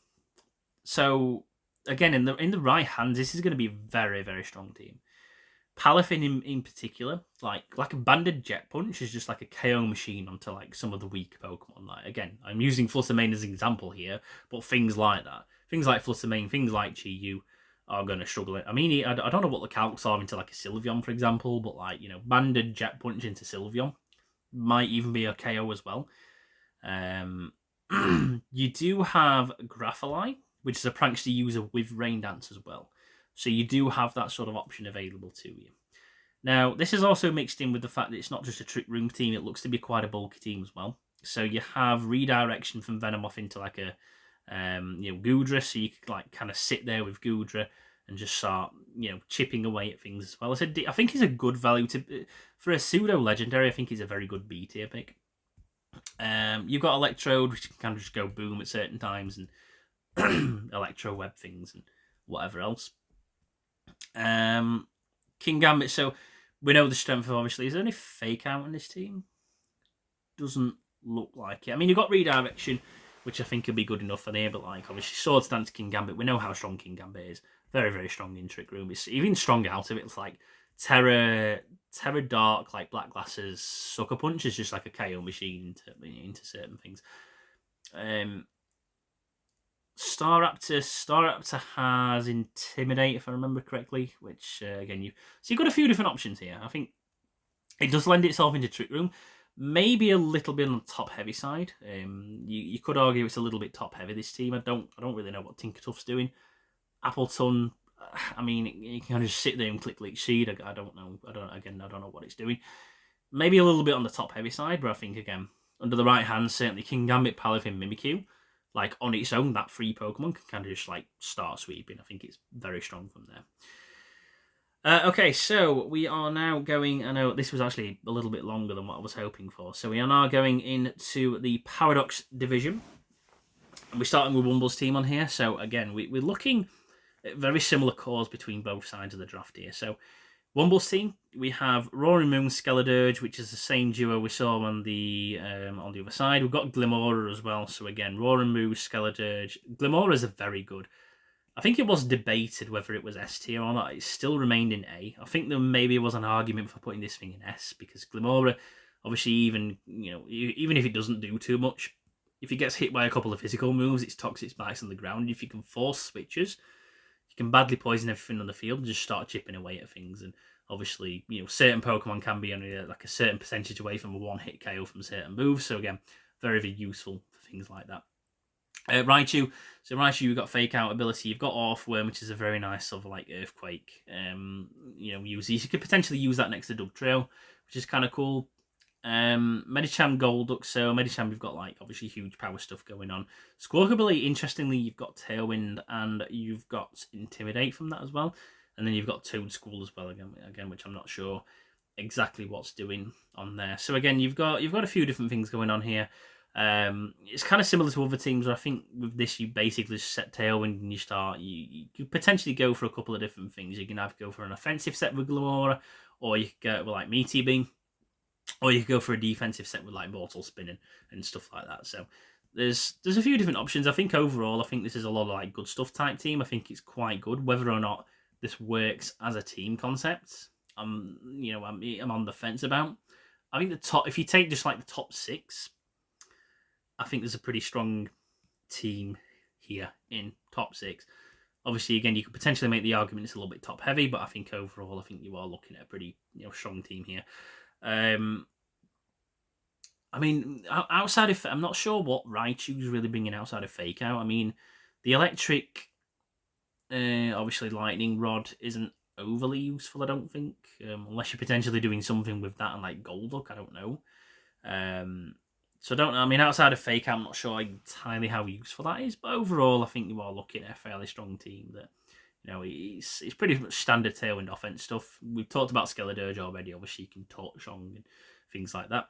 S1: So again, in the right hands, this is going to be a very, very strong team. Palafin in particular, like a banded Jet Punch is just like a KO machine onto like some of the weak Pokemon. Like again, I'm using Fluttermane as an example here, but things like that, things like Fluttermane, things like Chi-Yu are going to struggle. I mean, I don't know what the calcs are into like a Sylveon, for example, but like, you know, banded Jet Punch into Sylveon might even be a KO as well. You do have Grafalai, which is a prankster user with Rain Dance as well. So you do have that sort of option available to you. Now, this is also mixed in with the fact that it's not just a Trick Room team. It looks to be quite a bulky team as well. So you have redirection from Venomoth into like a Goodra. So you could like kind of sit there with Goodra and just start, you know, chipping away at things as well. I think he's a good value for a pseudo legendary. I think he's a very good B tier pick. You've got Electrode, which can kind of just go boom at certain times and Electro Web things and whatever else. Kingambit, so we know the strength of, obviously, is there any Fake Out on this team? Doesn't look like it. I mean, you've got redirection, which I think could be good enough for there, but like obviously Sword Stance Kingambit, we know how strong Kingambit is. Very, very strong in Trick Room. It's even strong out of it. It's like Terra Dark, like Black Glasses, Sucker Punch is just like a KO machine into certain things. Staraptor has Intimidate, if I remember correctly, which again so you've got a few different options here. I think it does lend itself into Trick Room, maybe a little bit on the top heavy side. You could argue it's a little bit top heavy, this team. I don't really know what Tinkertuff's doing. Appleton, I mean, you can just sit there and click Leech Seed. I don't know. I don't know what it's doing. Maybe a little bit on the top heavy side, but I think again under the right hand, certainly Kingambit, Palafin, Mimikyu. Like, on its own, that free Pokemon can kind of just, like, start sweeping. I think it's very strong from there. Okay, so we are now going... I know this was actually a little bit longer than what I was hoping for. So we are now going into the Paradox Division. And we're starting with Wumble's team on here. So, again, we're looking at very similar cores between both sides of the draft here. So Womble's team, we have Roaring Moon, Skeledirge, which is the same duo we saw on the other side. We've got Glimora as well. So again, Roaring Moon, Skeledirge. Glimora's a very good. I think it was debated whether it was S tier or not. It still remained in A. I think there maybe was an argument for putting this thing in S because Glimora, obviously, even if it doesn't do too much, if it gets hit by a couple of physical moves, its toxic spikes on the ground. If you can force switches, you can badly poison everything on the field and just start chipping away at things. And obviously, certain Pokemon can be only like a certain percentage away from a one-hit KO from certain moves. So again, very, very useful for things like that. Raichu. So Raichu, you've got Fake Out ability. You've got Earthworm, which is a very nice sort of like Earthquake. User. You could potentially use that next to Dugtrio, which is kind of cool. Medicham Golduck. So Medicham, you've got like obviously huge power stuff going on. Squawkabilly, interestingly, you've got Tailwind and you've got Intimidate from that as well. And then you've got Toad School as well again, which I'm not sure exactly what's doing on there. So again, you've got a few different things going on here. It's kind of similar to other teams where I think with this you basically set Tailwind and you potentially go for a couple of different things. You can either go for an offensive set with Glimora, or you could go with like Meteor Beam, or you could go for a defensive set with like Mortal Spinning and stuff like that. So there's a few different options. I think overall, I think this is a lot of like good stuff type team. I think it's quite good. Whether or not this works as a team concept, I'm on the fence about. I think if you take just like the top 6, I think there's a pretty strong team here in top 6. Obviously, again, you could potentially make the argument it's a little bit top heavy, but I think overall, I think you are looking at a pretty strong team here. I mean, outside of, I'm not sure what Raichu's really bringing outside of Fake Out. I mean, the electric, obviously Lightning Rod isn't overly useful, I don't think, unless you're potentially doing something with that and like Golduck, I don't know. So I don't know. I mean, outside of Fake Out, I'm not sure entirely how useful that is, but overall, I think you are looking at a fairly strong team that, it's pretty much standard Tailwind offense stuff. We've talked about Skeledirge already. Obviously, you can Torchong and things like that.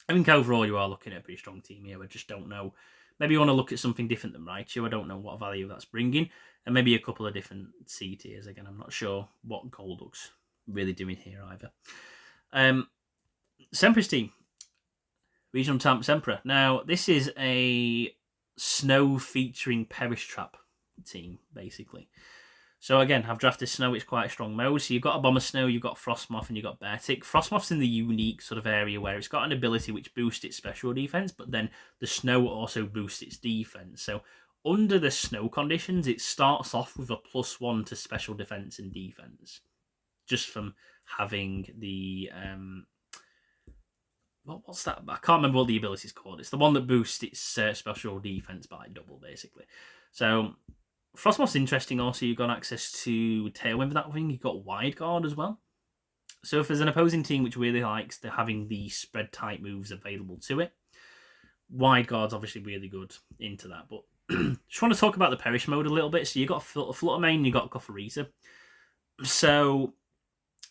S1: I think overall, you are looking at a pretty strong team here. I just don't know. Maybe you want to look at something different than Raichu. I don't know what value that's bringing. And maybe a couple of different C tiers. Again, I'm not sure what Golduck's really doing here either. Sempra's team. Regional Champ Sempra. Now, this is a Snow featuring Perish Trap team, basically. So again, I've drafted Snow. It's quite a strong mode. So you've got a Bomber Snow, you've got Frostmoth, and you've got Beartic. Frostmoth's in the unique sort of area where it's got an ability which boosts its special defense, but then the Snow also boosts its defense. So under the Snow conditions, it starts off with a +1 to special defense and defense, just from having the what's that? I can't remember what the ability is called. It's the one that boosts its special defense by double, basically. So Frostmoth's interesting. Also, you've got access to Tailwind for that thing. You've got Wide Guard as well. So if there's an opposing team which really likes having the spread type moves available to it, Wide Guard's obviously really good into that. But just want to talk about the Perish mode a little bit. So you've got Flutter Mane, you've got Gothorita. So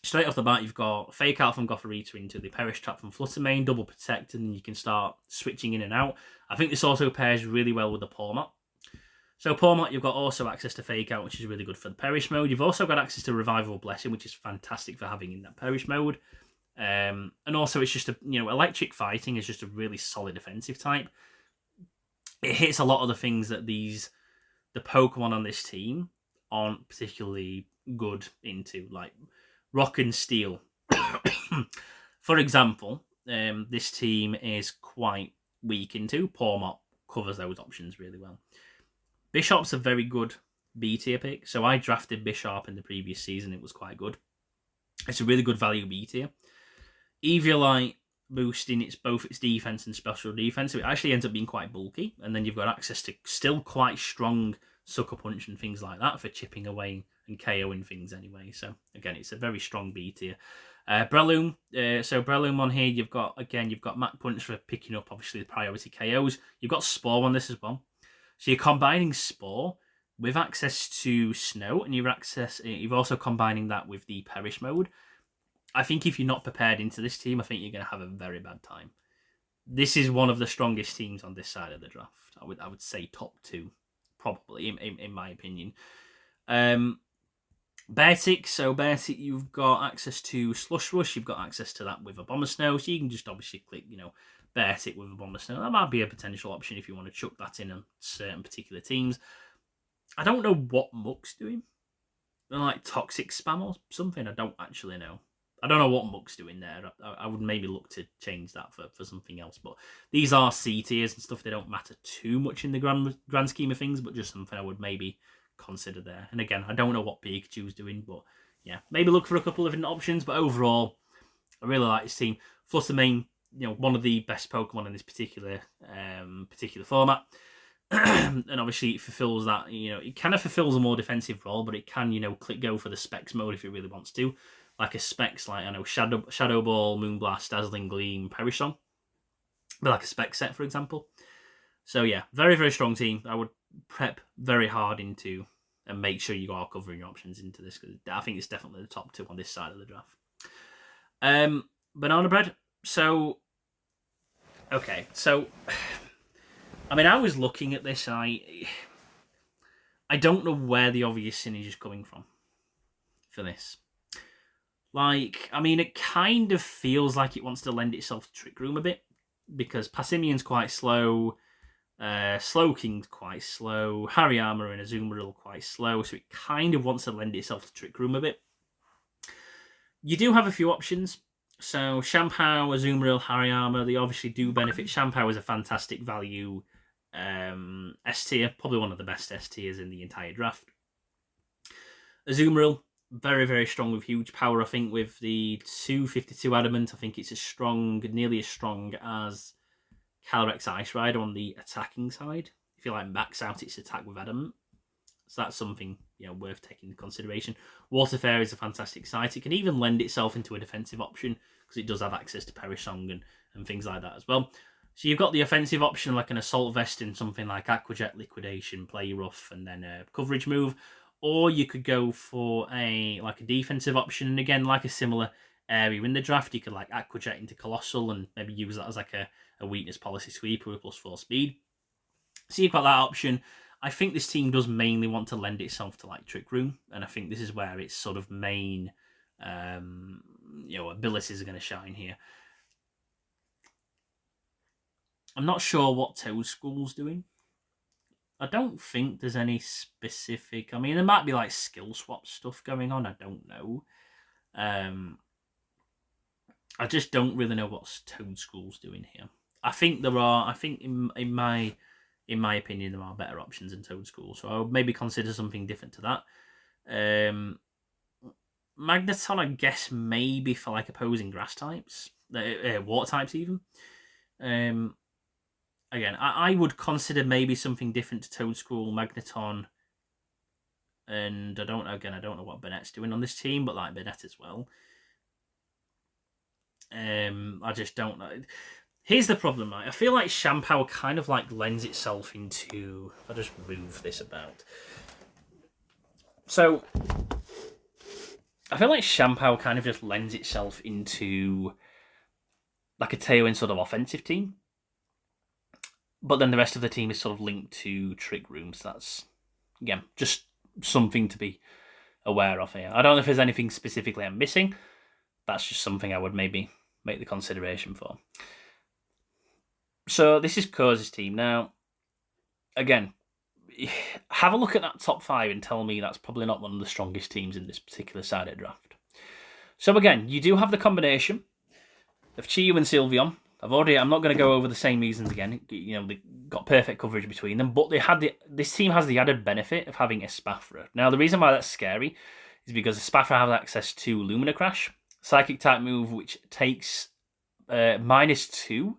S1: straight off the bat, you've got Fake Out from Gothorita into the Perish Trap from Flutter Mane, double protect, and you can start switching in and out. I think this also pairs really well with the Pawmot. So Pawmot, you've got also access to Fake Out, which is really good for the Perish mode. You've also got access to Revival Blessing, which is fantastic for having in that Perish mode. And also, it's just electric fighting is just a really solid defensive type. It hits a lot of the things that the Pokemon on this team aren't particularly good into, like Rock and Steel. For example, this team is quite weak into. Pawmot covers those options really well. Bishop's a very good B tier pick. So I drafted Bishop in the previous season. It was quite good. It's a really good value B tier. Eviolite boosting both its defense and special defense. So it actually ends up being quite bulky. And then you've got access to still quite strong Sucker Punch and things like that for chipping away and KOing things anyway. So again, it's a very strong B tier. Breloom. So Breloom on here, you've got Mach Punch for picking up obviously the priority KOs. You've got Spore on this as well. So you're combining Spore with access to Snow, and you're also combining that with the Perish mode. I think if you're not prepared into this team, I think you're going to have a very bad time. This is one of the strongest teams on this side of the draft. I would say top 2, probably, in my opinion. Beartic, so Beartic, you've got access to Slush Rush, you've got access to that with a Bomber Snow, so you can just obviously click, Beartic with a Bomber Snow. That might be a potential option if you want to chuck that in on certain particular teams. I don't know what Muck's doing. They're like Toxic Spam or something, I don't actually know. I don't know what Muck's doing there. I would maybe look to change that for something else, but these are C tiers and stuff. They don't matter too much in the grand scheme of things, but just something I would maybe consider there. And again, I don't know what Pikachu's doing, but yeah, maybe look for a couple of different options. But overall, I really like this team. Fluttermane, one of the best Pokemon in this particular format. And obviously it fulfills that, it kind of fulfills a more defensive role, but it can, go for the Specs mode if it really wants to. Like a Specs, like, I know, Shadow Ball, Moonblast, Dazzling Gleam, Perish Song. But like a Spec set, for example. So yeah, very, very strong team. I would prep very hard into and make sure you are covering your options into this, because I think it's definitely the top 2 on this side of the draft. Banana Bread. So, okay, so I mean, I was looking at this and I don't know where the obvious synergy is coming from for this. Like, I mean, it kind of feels like it wants to lend itself to Trick Room a bit, because Passimian's quite slow, Slowking's quite slow, Hariyama and Azumarill quite slow, so it kind of wants to lend itself to Trick Room a bit. You do have a few options. So Shampoo, Azumarill, Hariyama, they obviously do benefit. Shampoo is a fantastic value S tier, probably one of the best S tiers in the entire draft. Azumarill, very, very strong with huge power. I think with the 252 Adamant, I think it's nearly as strong as Calyrex Ice Rider on the attacking side. If you like max out its attack with Adamant. So that's something worth taking into consideration. Water Fairy is a fantastic site. It can even lend itself into a defensive option because it does have access to Perish Song and things like that as well. So you've got the offensive option like an Assault Vest in something like Aquajet, Liquidation, Play Rough, and then a coverage move. Or you could go for a defensive option, and again, like a similar area in the draft, you could like Aquajet into Colossal and maybe use that as like a weakness policy sweeper with +4 speed. So you've got that option. I think this team does mainly want to lend itself to like Trick Room, and I think this is where its sort of main abilities are going to shine here. I'm not sure what Toad School's doing. I don't think there's any specific... I mean, there might be like skill swap stuff going on. I don't know. I just don't really know what Toad School's doing here. I think there are... I think in my opinion, there are better options in Toad School. So I would maybe consider something different to that. Magneton, I guess, maybe for like opposing grass types. Water types even. Again, I would consider maybe something different to Toad School, Magneton, and I don't know what Burnett's doing on this team, but like Burnett as well. I just don't know. Here's the problem, right? I feel like Shampoo kind of like lends itself into... If I just move this about. So, I feel like Shampoo kind of just lends itself into like a Tailwind sort of offensive team. But then the rest of the team is sort of linked to Trick Room. So that's, again, just something to be aware of here. I don't know if there's anything specifically I'm missing. That's just something I would maybe make the consideration for. So this is Koza's team. Now, again, have a look at that top 5 and tell me that's probably not one of the strongest teams in this particular side of the draft. So again, you do have the combination of Chiyu and Sylveon. I'm not going to go over the same reasons again. They got perfect coverage between them, but this team has the added benefit of having Espathra. Now, the reason why that's scary is because Espathra has access to Lumina Crash, Psychic type move, which takes -2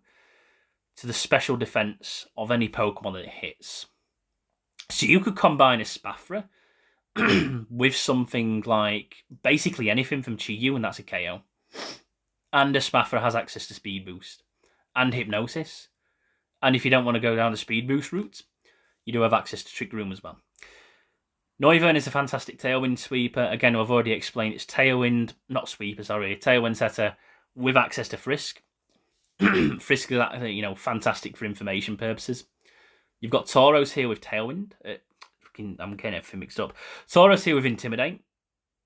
S1: to the special defense of any Pokemon that it hits. So you could combine Espathra with something like basically anything from Chiyu, and that's a KO. And Espathra has access to Speed Boost and Hypnosis. And if you don't want to go down the Speed Boost route, you do have access to Trick Room as well. Noivern is a fantastic Tailwind sweeper. Again, I've already explained it's Tailwind, not sweeper, sorry, Tailwind setter with access to Frisk. Frisk is, fantastic for information purposes. You've got Tauros here with Tailwind. I'm getting everything mixed up. Tauros here with Intimidate.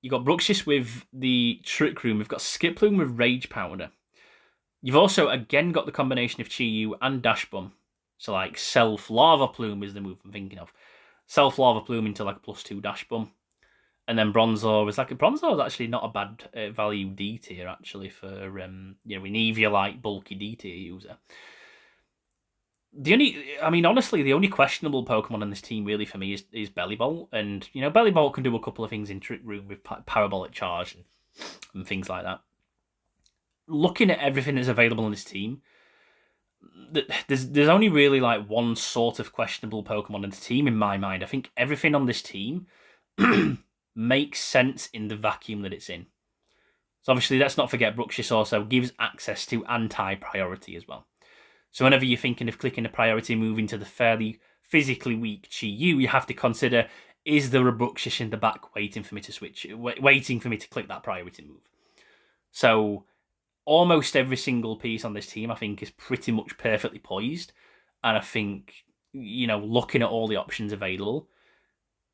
S1: You've got Bruxish with the Trick Room. We've got Skip Plume with Rage Powder. You've also, again, got the combination of Chi-Yu and Dash Bum. So, like, Self Lava Plume is the move I'm thinking of. Self Lava Plume into, like, a +2 Dash Bum. And then Bronzor is Bronzor is actually not a bad value D tier, actually, for, an Eevee like bulky D tier user. Honestly, the only questionable Pokemon in this team really for me is Bellibolt. And, Bellibolt can do a couple of things in Trick Room with Parabolic Charge and things like that. Looking at everything that's available in this team, there's only really like one sort of questionable Pokemon in the team in my mind. I think everything on this team makes sense in the vacuum that it's in. So obviously, let's not forget Bruxish also gives access to anti-priority as well. So whenever you're thinking of clicking a priority move into the fairly physically weak Chi-Yu, you have to consider, is there a Bruxish in the back waiting for me to click that priority move? So almost every single piece on this team, I think, is pretty much perfectly poised. And I think, looking at all the options available,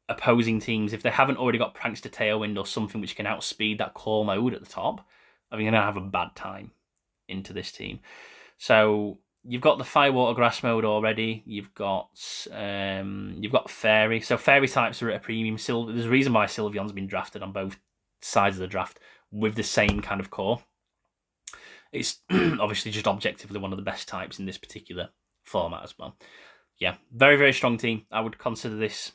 S1: opposing teams, if they haven't already got Prankster Tailwind or something which can outspeed that core mode at the top, I think they're going to have a bad time into this team. So you've got the Firewater Grass mode already. You've got Fairy. So Fairy types are at a premium. There's a reason why Sylveon's been drafted on both sides of the draft with the same kind of core. It's obviously just objectively one of the best types in this particular format as well. Yeah, very, very strong team. I would consider this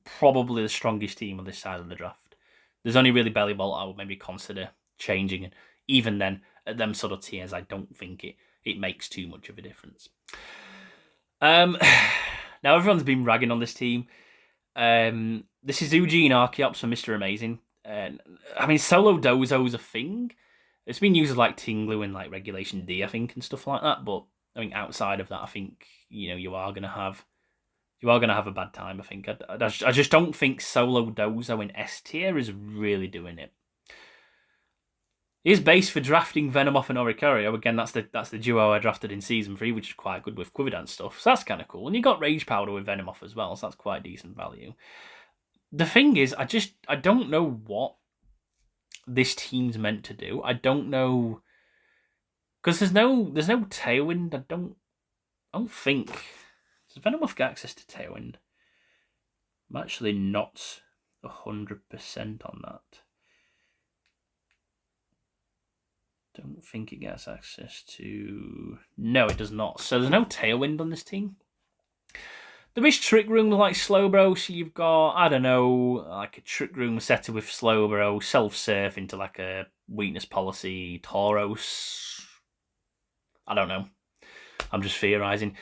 S1: probably the strongest team on this side of the draft. There's only really Bellibolt I would maybe consider changing, and even then, at them sort of tiers, I don't think it makes too much of a difference. Now, everyone's been ragging on this team. This is Eugene Archeops for Mr. Amazing. Solo Dozo's a thing. It's been used as like Tinglu and like Regulation D, I think, and stuff like that. But I think outside of that, I think you are gonna have a bad time. I think I just don't think Solo Dozo in S tier is really doing it. His base for drafting Venomoth and Oricorio, again, that's the duo I drafted in Season 3, which is quite good with Quiver Dance stuff. So that's kind of cool. And you got Rage Powder with Venomoth as well, so that's quite decent value. The thing is, I don't know what this team's meant to do. I don't know, because there's no Tailwind. I don't think. Does Venomoth get access to Tailwind? I'm actually not 100% on that. Don't think it gets access to... No, it does not. So there's no Tailwind on this team. There is Trick Room with like Slowbro, so you've got, I don't know, like a Trick Room set with Slowbro, Self-Surf into like a Weakness Policy, Tauros. I don't know. I'm just theorising.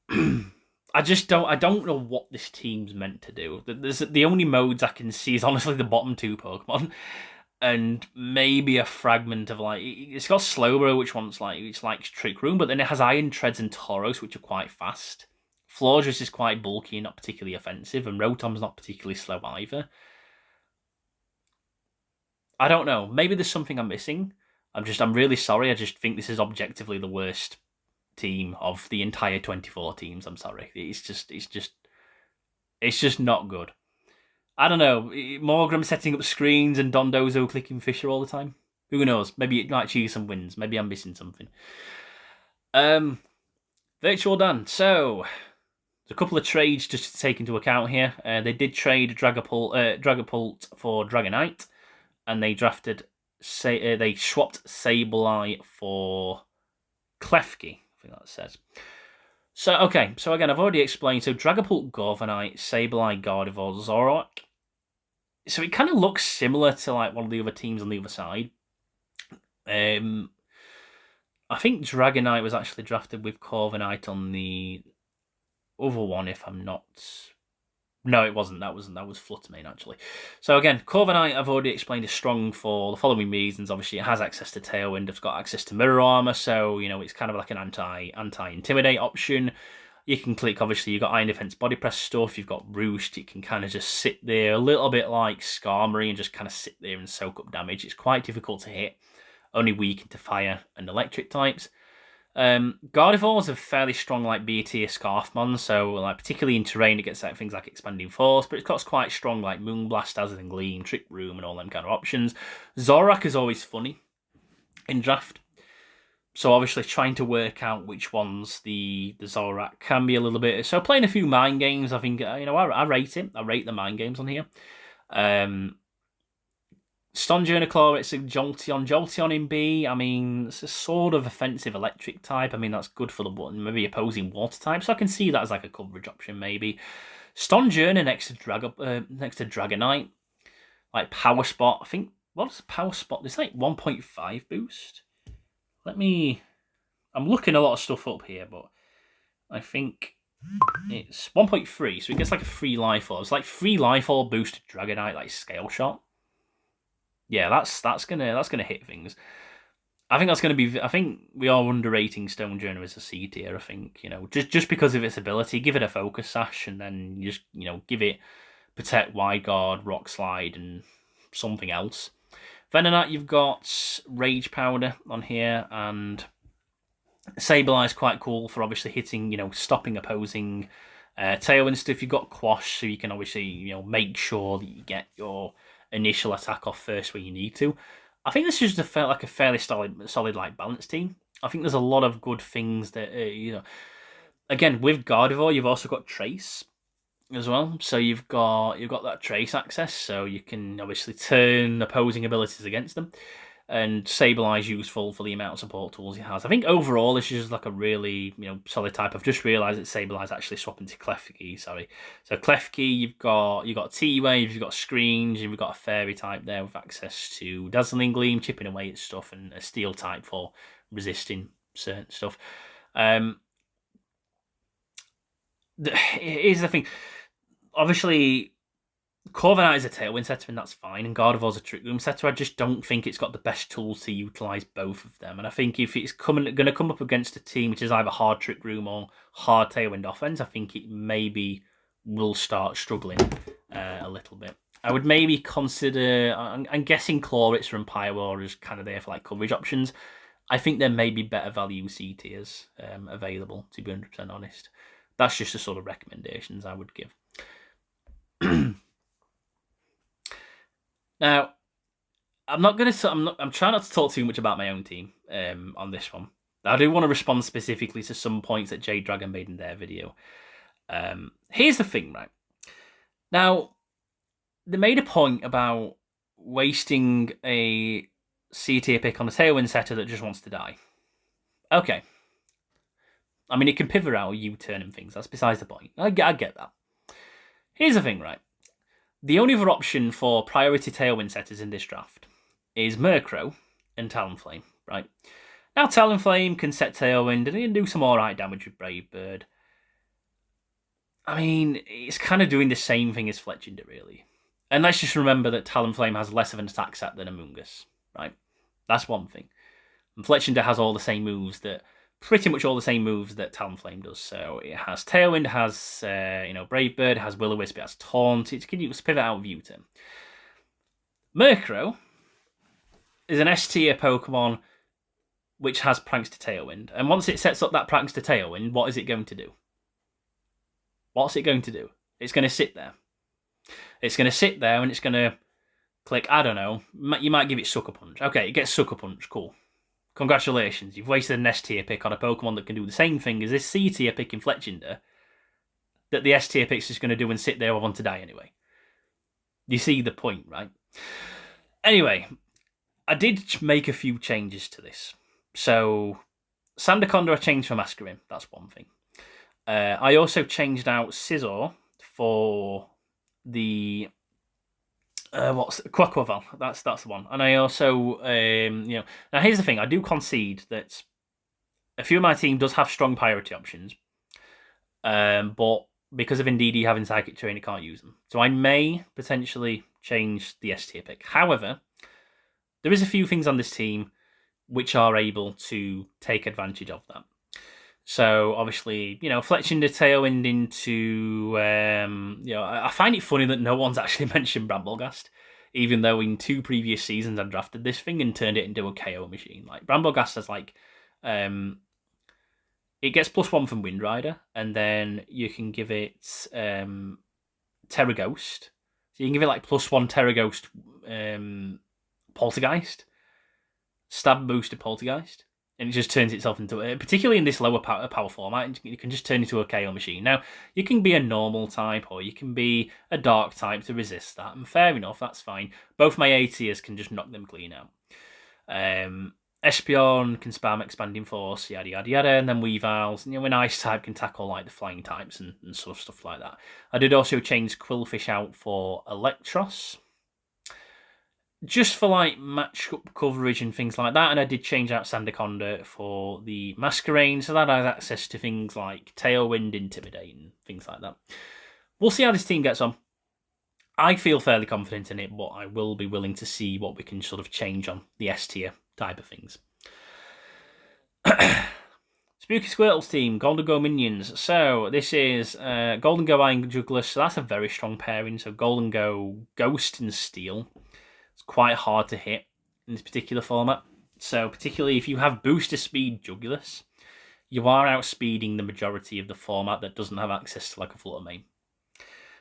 S1: I don't know what this team's meant to do. The only modes I can see is honestly the bottom two Pokemon. And maybe a fragment of like, it's got Slowbro, which it's like Trick Room, but then it has Iron Treads and Tauros, which are quite fast. Florges is quite bulky and not particularly offensive, and Rotom's not particularly slow either. I don't know. Maybe there's something I'm missing. I'm really sorry. I just think this is objectively the worst team of the entire 24 teams. I'm sorry. It's just not good. I don't know. Morgram setting up screens and Dondozo clicking Fisher all the time. Who knows? Maybe it might achieve some wins. Maybe I'm missing something. Virtual Dan. So, there's a couple of trades just to take into account here. They did trade Dragapult for Dragonite, and they they swapped Sableye for Klefki. I think that says. So, okay. So, again, I've already explained. So, Dragapult, Corviknight, Sableye, Gardevoir, Zoroark. So, it kind of looks similar to, like, one of the other teams on the other side. I think Dragonite was actually drafted with Corviknight on the other one, if I'm not... No, it wasn't. That was Fluttermane, actually. So again, Corviknight, I've already explained, is strong for the following reasons. Obviously, it has access to Tailwind. It's got access to Mirror Armor, so, it's kind of like an anti-intimidate option. You can click, obviously, you've got Iron Defense Body Press stuff. You've got Roost. You can kind of just sit there, a little bit like Skarmory, and just kind of sit there and soak up damage. It's quite difficult to hit. Only weak into Fire and Electric types. Gardevoir's a fairly strong like B tier Scarfmon, so like particularly in terrain it gets like things like Expanding Force, but it's got quite strong like Moonblast, Dazzling and Gleam, Trick Room, and all them kind of options. Zorak is always funny in draft, so obviously trying to work out which ones the Zorak can be a little bit. So playing a few mind games, I think I rate it. I rate the mind games on here. Stonjourner it's a Jolteon in B. I mean, it's a sort of offensive electric type. I mean, that's good for the button. Maybe opposing water type, so I can see that as like a coverage option, maybe. Stonjourner next to Dragonite. Like Power Spot. I think, what's Power Spot? There's like 1.5 boost. I'm looking a lot of stuff up here, but I think it's 1.3, so it gets like a free Life Orb. It's like free Life Orb boosted Dragonite, like Scale Shot. Yeah, that's gonna hit things. I think that's gonna be. I think we are underrating Stonjourner as a C tier. I think just because of its ability, give it a Focus Sash, and then just give it Protect, Wide Guard, Rock Slide, and something else. Venonat, you've got Rage Powder on here, and Sableye is quite cool for obviously hitting, stopping opposing Tailwind stuff. You've got Quash, so you can obviously make sure that you get your initial attack off first where you need to. I think this is just like a fairly solid like balanced team. I think there's a lot of good things that again with Gardevoir you've also got Trace as well, so you've got that Trace access, so you can obviously turn opposing abilities against them. And Sableye is useful for the amount of support tools he has. I think overall this is just like a really solid type. I've just realised that Sableye is actually swapping to Klefki. Sorry, so Klefki, you've got T-Wave, you've got Screens, you've got a Fairy type there with access to Dazzling Gleam, chipping away at stuff, and a Steel type for resisting certain stuff. Here's the thing, obviously. Corviknight is a Tailwind setter, and that's fine, and Gardevoir's a Trick Room setter. I just don't think it's got the best tools to utilise both of them. And I think if it's going to come up against a team which is either hard Trick Room or hard Tailwind offense, I think it maybe will start struggling a little bit. I would maybe consider, I'm guessing Chloritzer and Pyroar is kind of there for like coverage options. I think there may be better value C tiers available, to be 100% honest. That's just the sort of recommendations I would give. Now, I'm trying not to talk too much about my own team on this one. I do want to respond specifically to some points that Jade Dragon made in their video. Here's the thing, right? Now, they made a point about wasting a C tier pick on a Tailwind setter that just wants to die. Okay. I mean, it can pivot out, U-turn and things. That's besides the point. I get that. Here's the thing, right? The only other option for priority Tailwind setters in this draft is Murkrow and Talonflame, right? Now, Talonflame can set Tailwind and it can do some alright damage with Brave Bird. I mean, it's kind of doing the same thing as Fletchinder, really. And let's just remember that Talonflame has less of an attack set than Amoonguss, right? That's one thing. And Fletchinder has pretty much all the same moves that Talonflame does. So it has Tailwind, it has Brave Bird, it has Will-O-Wisp, it has Taunt. It can use pivot out of U-turn. Murkrow is an S tier Pokemon which has Pranks to Tailwind, and once it sets up that Pranks to Tailwind, what is it going to do? What's it going to do? It's going to sit there. It's going to sit there and it's going to click. I don't know. You might give it Sucker Punch. Okay, it gets Sucker Punch. Cool. Congratulations, you've wasted an S tier pick on a Pokemon that can do the same thing as this C tier pick in Fletchinder that the S tier pick's just going to do and sit there or want to die anyway. You see the point, right? Anyway, I did make a few changes to this. So, Sandaconda I changed for Masquerain, that's one thing. I also changed out Scizor for the Quaquaval. That's the one. And I also now here's the thing, I do concede that a few of my team does have strong priority options, but because of Indeedee having Psychic Terrain, I can't use them. So I may potentially change the S tier pick. However, there is a few things on this team which are able to take advantage of that. So obviously, Fletchinder Tailwind into, I find it funny that no one's actually mentioned Bramblegast, even though in 2 previous seasons I drafted this thing and turned it into a KO machine. Like Bramblegast has like, It gets +1 from Wind Rider, and then you can give it Terra Ghost. So you can give it like +1 Terra Ghost Poltergeist, stab boosted Poltergeist, and it just turns itself into, particularly in this lower power format, you can just turn into a KO machine. Now, you can be a normal type, or you can be a dark type to resist that, and fair enough, that's fine. Both my A tiers can just knock them clean out. Espeon can spam Expanding Force, yada yada yada, and then Weavils, an Ice type can tackle like the flying types and sort of stuff like that. I did also change Quillfish out for Electros, just for like match-up coverage and things like that, and I did change out Sandaconda for the Masquerain, so that has access to things like Tailwind, Intimidate, and things like that. We'll see how this team gets on. I feel fairly confident in it, but I will be willing to see what we can sort of change on the S tier type of things. Spooky Squirtles team, Golden Go Minions. So this is Golden Go Iron Juggler, so that's a very strong pairing. So Golden Go Ghost and Steel. It's quite hard to hit in this particular format. So particularly if you have booster speed Jugulus, you are outspeeding the majority of the format that doesn't have access to like a Flutter Mane.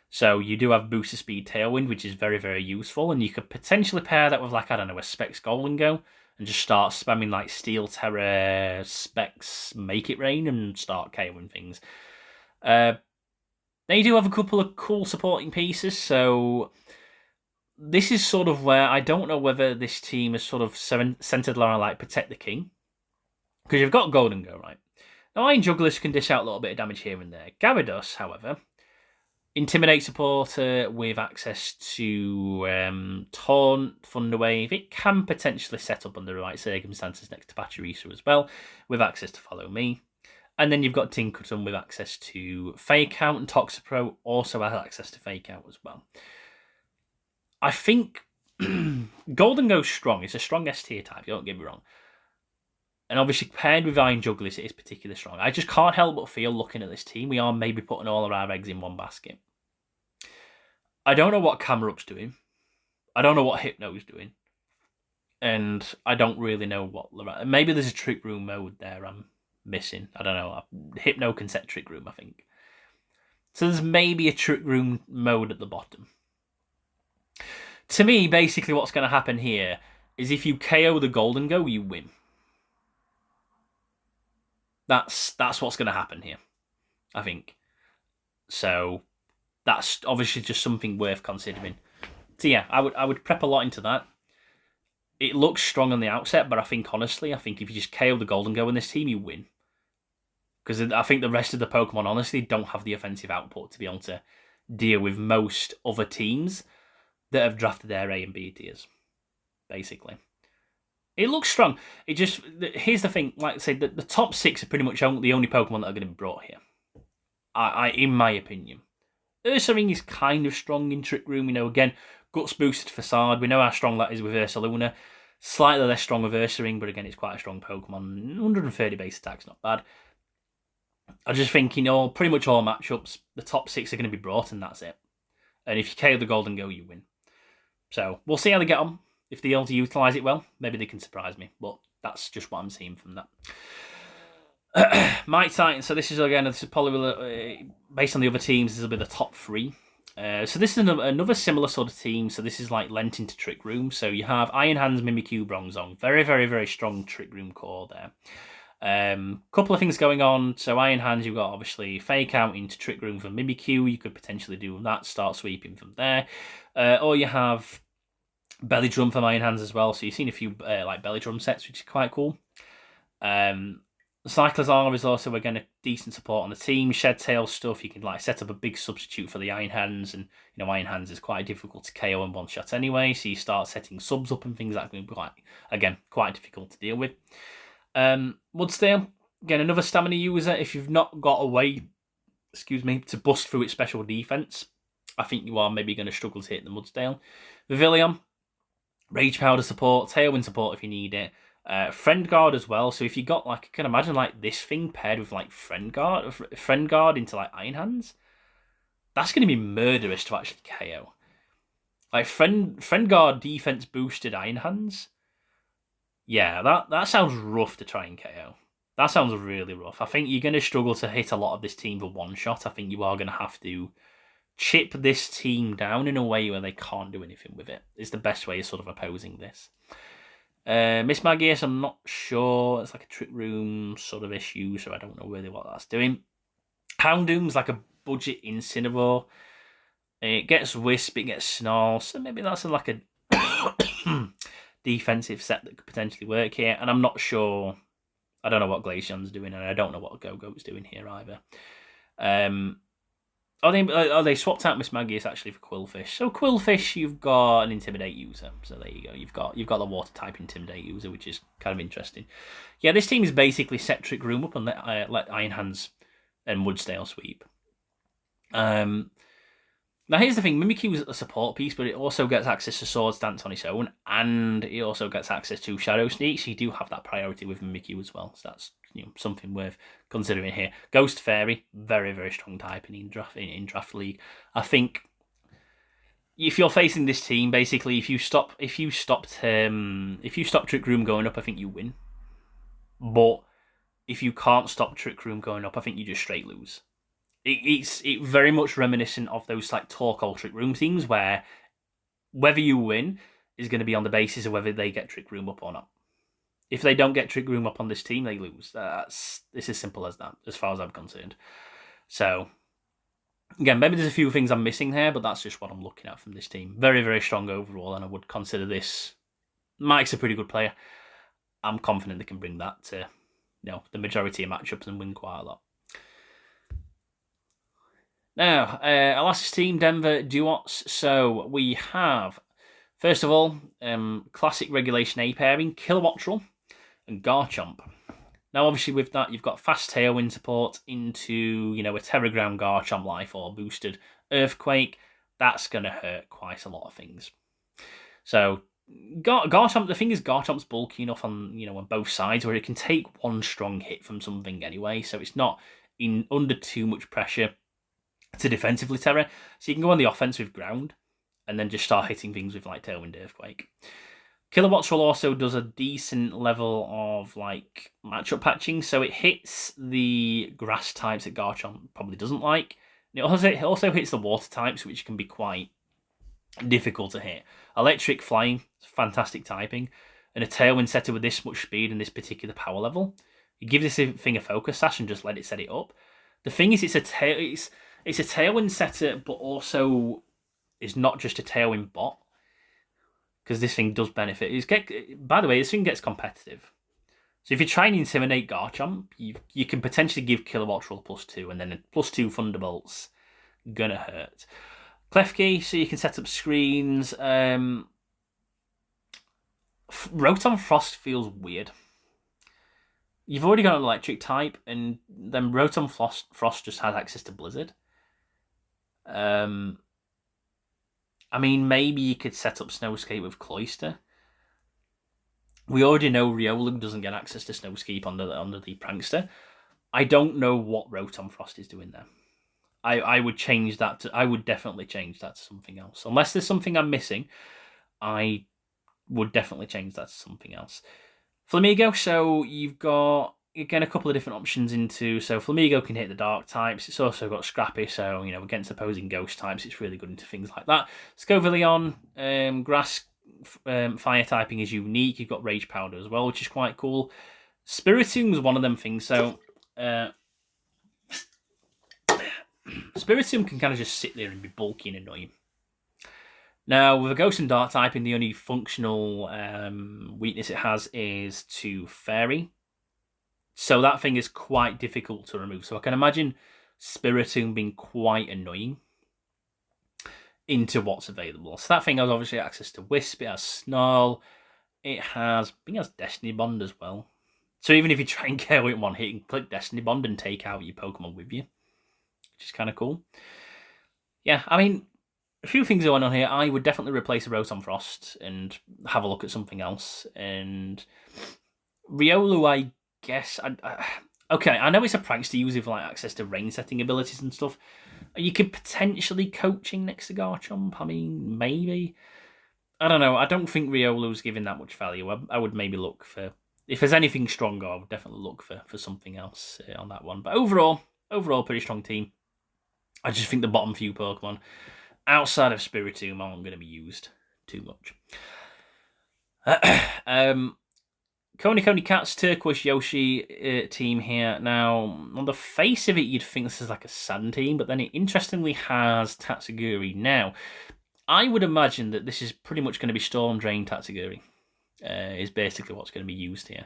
S1: So you do have booster speed Tailwind, which is very, very useful, and you could potentially pair that with like, I don't know, a Specs Golden Go, and just start spamming like Steel, Terra, Specs, Make It Rain, and start KOing things. They do have a couple of cool supporting pieces, so this is sort of where I don't know whether this team is sort of centered around like Protect the King, because you've got Golden Go, right? Now Iron Jugglers can dish out a little bit of damage here and there. Gyarados, however, Intimidate supporter with access to Taunt, Thunderwave. It can potentially set up under the right circumstances next to Pachirisu as well, with access to Follow Me. And then you've got Tinkerton with access to Fake Out, and Toxipro also has access to Fake Out as well. I think Golden Go's strong. It's a strong S tier type, don't get me wrong. And obviously paired with Iron Jugglers, it is particularly strong. I just can't help but feel, looking at this team, we are maybe putting all of our eggs in one basket. I don't know what Camerup's doing. I don't know what Hypno's doing. And I don't really know what... Maybe there's a Trick Room mode there I'm missing. I don't know. Hypno can set Trick Room, I think. So there's maybe a Trick Room mode at the bottom. To me, basically what's going to happen here is if you KO the Golden Go, you win. That's what's going to happen here, I think. So that's obviously just something worth considering. So yeah, I would prep a lot into that. It looks strong on the outset, but I think honestly, if you just KO the Golden Go in this team, you win. Because I think the rest of the Pokemon honestly don't have the offensive output to be able to deal with most other teams that have drafted their A and B tiers, basically. It looks strong. It just... Here's the thing. Like I said, the top 6 are pretty much the only Pokemon that are going to be brought here. In my opinion. Ursaring is kind of strong in Trick Room. Again, Guts boosted Facade. We know how strong that is with Ursaluna. Slightly less strong with Ursaring, but again, it's quite a strong Pokemon. 130 base attack's not bad. I just think, pretty much all matchups, the top 6 are going to be brought, and that's it. And if you KO the Golden Go, you win. So, we'll see how they get on. If they're able to utilise it well, maybe they can surprise me. But that's just what I'm seeing from that. Might Titan. So this is probably based on the other teams. This will be the top 3. So this is another similar sort of team. So this is like lent into Trick Room. So you have Iron Hands, Mimikyu, Bronzong. Very, very, very strong Trick Room core there. Couple of things going on. So Iron Hands, you've got obviously Fake Out into Trick Room for Mimikyu. You could potentially do that. Start sweeping from there. Or you have Belly Drum from Iron Hands as well, so you've seen a few like Belly Drum sets, which is quite cool. Cyclozar is also, again, a decent support on the team. Shed Tail stuff, you can like set up a big substitute for the Iron Hands, and Iron Hands is quite difficult to KO in one shot anyway, so you start setting subs up and things that can be quite difficult to deal with. Mudsdale, again, another stamina user. If you've not got a way, to bust through its special defense, I think you are maybe going to struggle to hit the Mudsdale. Vivillon, Rage Powder support, Tailwind support if you need it. Friend Guard as well. So if you got I can imagine this thing paired with Friend Guard into Iron Hands, that's going to be murderous to actually KO. Friend Guard defense boosted Iron Hands. Yeah, that sounds rough to try and KO. That sounds really rough. I think you're going to struggle to hit a lot of this team for one shot. I think you are going to have to chip this team down in a way where they can't do anything with it. Is the best way of sort of opposing this. Miss Magius, I'm not sure. It's like a trick room sort of issue, so I don't know really what that's doing. Houndoom's like a budget Incineroar. It gets Wisp, it gets Snarl, so maybe that's like a defensive set that could potentially work here. And I'm not sure. I don't know what Glaceon's doing, and I don't know what Go-Go's doing here either. They swapped out Miss Magius actually for Quillfish. So Quillfish, you've got an Intimidate user. So there you go. You've got the water type Intimidate user, which is kind of interesting. Yeah, this team is basically set Trick Room up and let Iron Hands and Woodsdale sweep. Now here's the thing, Mimikyu is a support piece, but it also gets access to Sword Stance on its own, and it also gets access to Shadow Sneak, so you do have that priority with Mimikyu as well, so that's something worth considering here. Ghost Fairy, very, very strong type in draft league. I think if you're facing this team, basically, if you stop Trick Room going up, I think you win. But if you can't stop Trick Room going up, I think you just straight lose. It's very much reminiscent of those like Torkoal Trick Room teams where whether you win is going to be on the basis of whether they get Trick Room up or not. If they don't get Trick Room up on this team, they lose. It's as simple as that, as far as I'm concerned. So, again, maybe there's a few things I'm missing here, but that's just what I'm looking at from this team. Very, very strong overall, and I would consider this. Mike's a pretty good player. I'm confident they can bring that to the majority of matchups and win quite a lot. Now, our last team, Denver Duots. So we have, first of all, classic Regulation A pairing, Kilowattrel and Garchomp. Now, obviously, with that, you've got fast Tailwind support into, a Terra Ground Garchomp Life or boosted Earthquake. That's going to hurt quite a lot of things. So, Garchomp, the thing is, Garchomp's bulky enough on, on both sides where it can take one strong hit from something anyway. So it's not under too much pressure to defensively Terra, so you can go on the offense with Ground and then just start hitting things with like Tailwind Earthquake. Kilowattrel also does a decent level of like matchup patching, so it hits the grass types that Garchomp probably doesn't like. And it also hits the water types, which can be quite difficult to hit. Electric Flying, fantastic typing, and a Tailwind setter with this much speed and this particular power level. You give this thing a focus sash and just let it set it up. The thing is, it's a Tailwind setter, but also is not just a Tailwind bot, because this thing does benefit. By the way, this thing gets competitive. So if you try and intimidate Garchomp, you can potentially give Kilowattrel +2, and then a +2 Thunderbolt's gonna hurt. Klefki, so you can set up screens. Rotom Frost feels weird. You've already got an electric type, and then Rotom Frost just has access to Blizzard. I mean, maybe you could set up Snowscape with Cloyster. We already know Riolu doesn't get access to Snowscape under the Prankster. I don't know what Rotom Frost is doing there. I would change that I would definitely change that to something else. Unless there's something I'm missing, I would definitely change that to something else. Flamigo, so you've got, again, a couple of different options so Flamigo can hit the dark types. It's also got Scrappy, so, against opposing ghost types, it's really good into things like that. Scovillain, grass fire typing is unique. You've got Rage Powder as well, which is quite cool. Spiritomb is one of them things, so Spiritomb can kind of just sit there and be bulky and annoying. Now, with a Ghost and Dark typing, the only functional weakness it has is to Fairy. So that thing is quite difficult to remove. So I can imagine Spiritomb being quite annoying into what's available. So that thing has obviously access to Wisp, it has Snarl, I think it has Destiny Bond as well. So even if you try and get away with one hit, you can click Destiny Bond and take out your Pokemon with you, which is kind of cool. Yeah, I mean, a few things going on here. I would definitely replace a Rotom Frost and have a look at something else. And Riolu, I guess. Okay, I know it's a prankster user with like access to rain setting abilities and stuff. You could potentially coaching next to Garchomp. I mean, maybe. I don't know. I don't think Riolu's giving that much value. I would maybe look for if there's anything stronger, I would definitely look for something else on that one. But overall, pretty strong team. I just think the bottom few Pokemon, outside of Spiritomb, aren't going to be used too much. Koni Cat's Turquoise Yoshi team here. Now, on the face of it, you'd think this is like a Sand team, but then it interestingly has Tatsugiri. Now, I would imagine that this is pretty much going to be Storm Drain Tatsugiri, is basically what's going to be used here.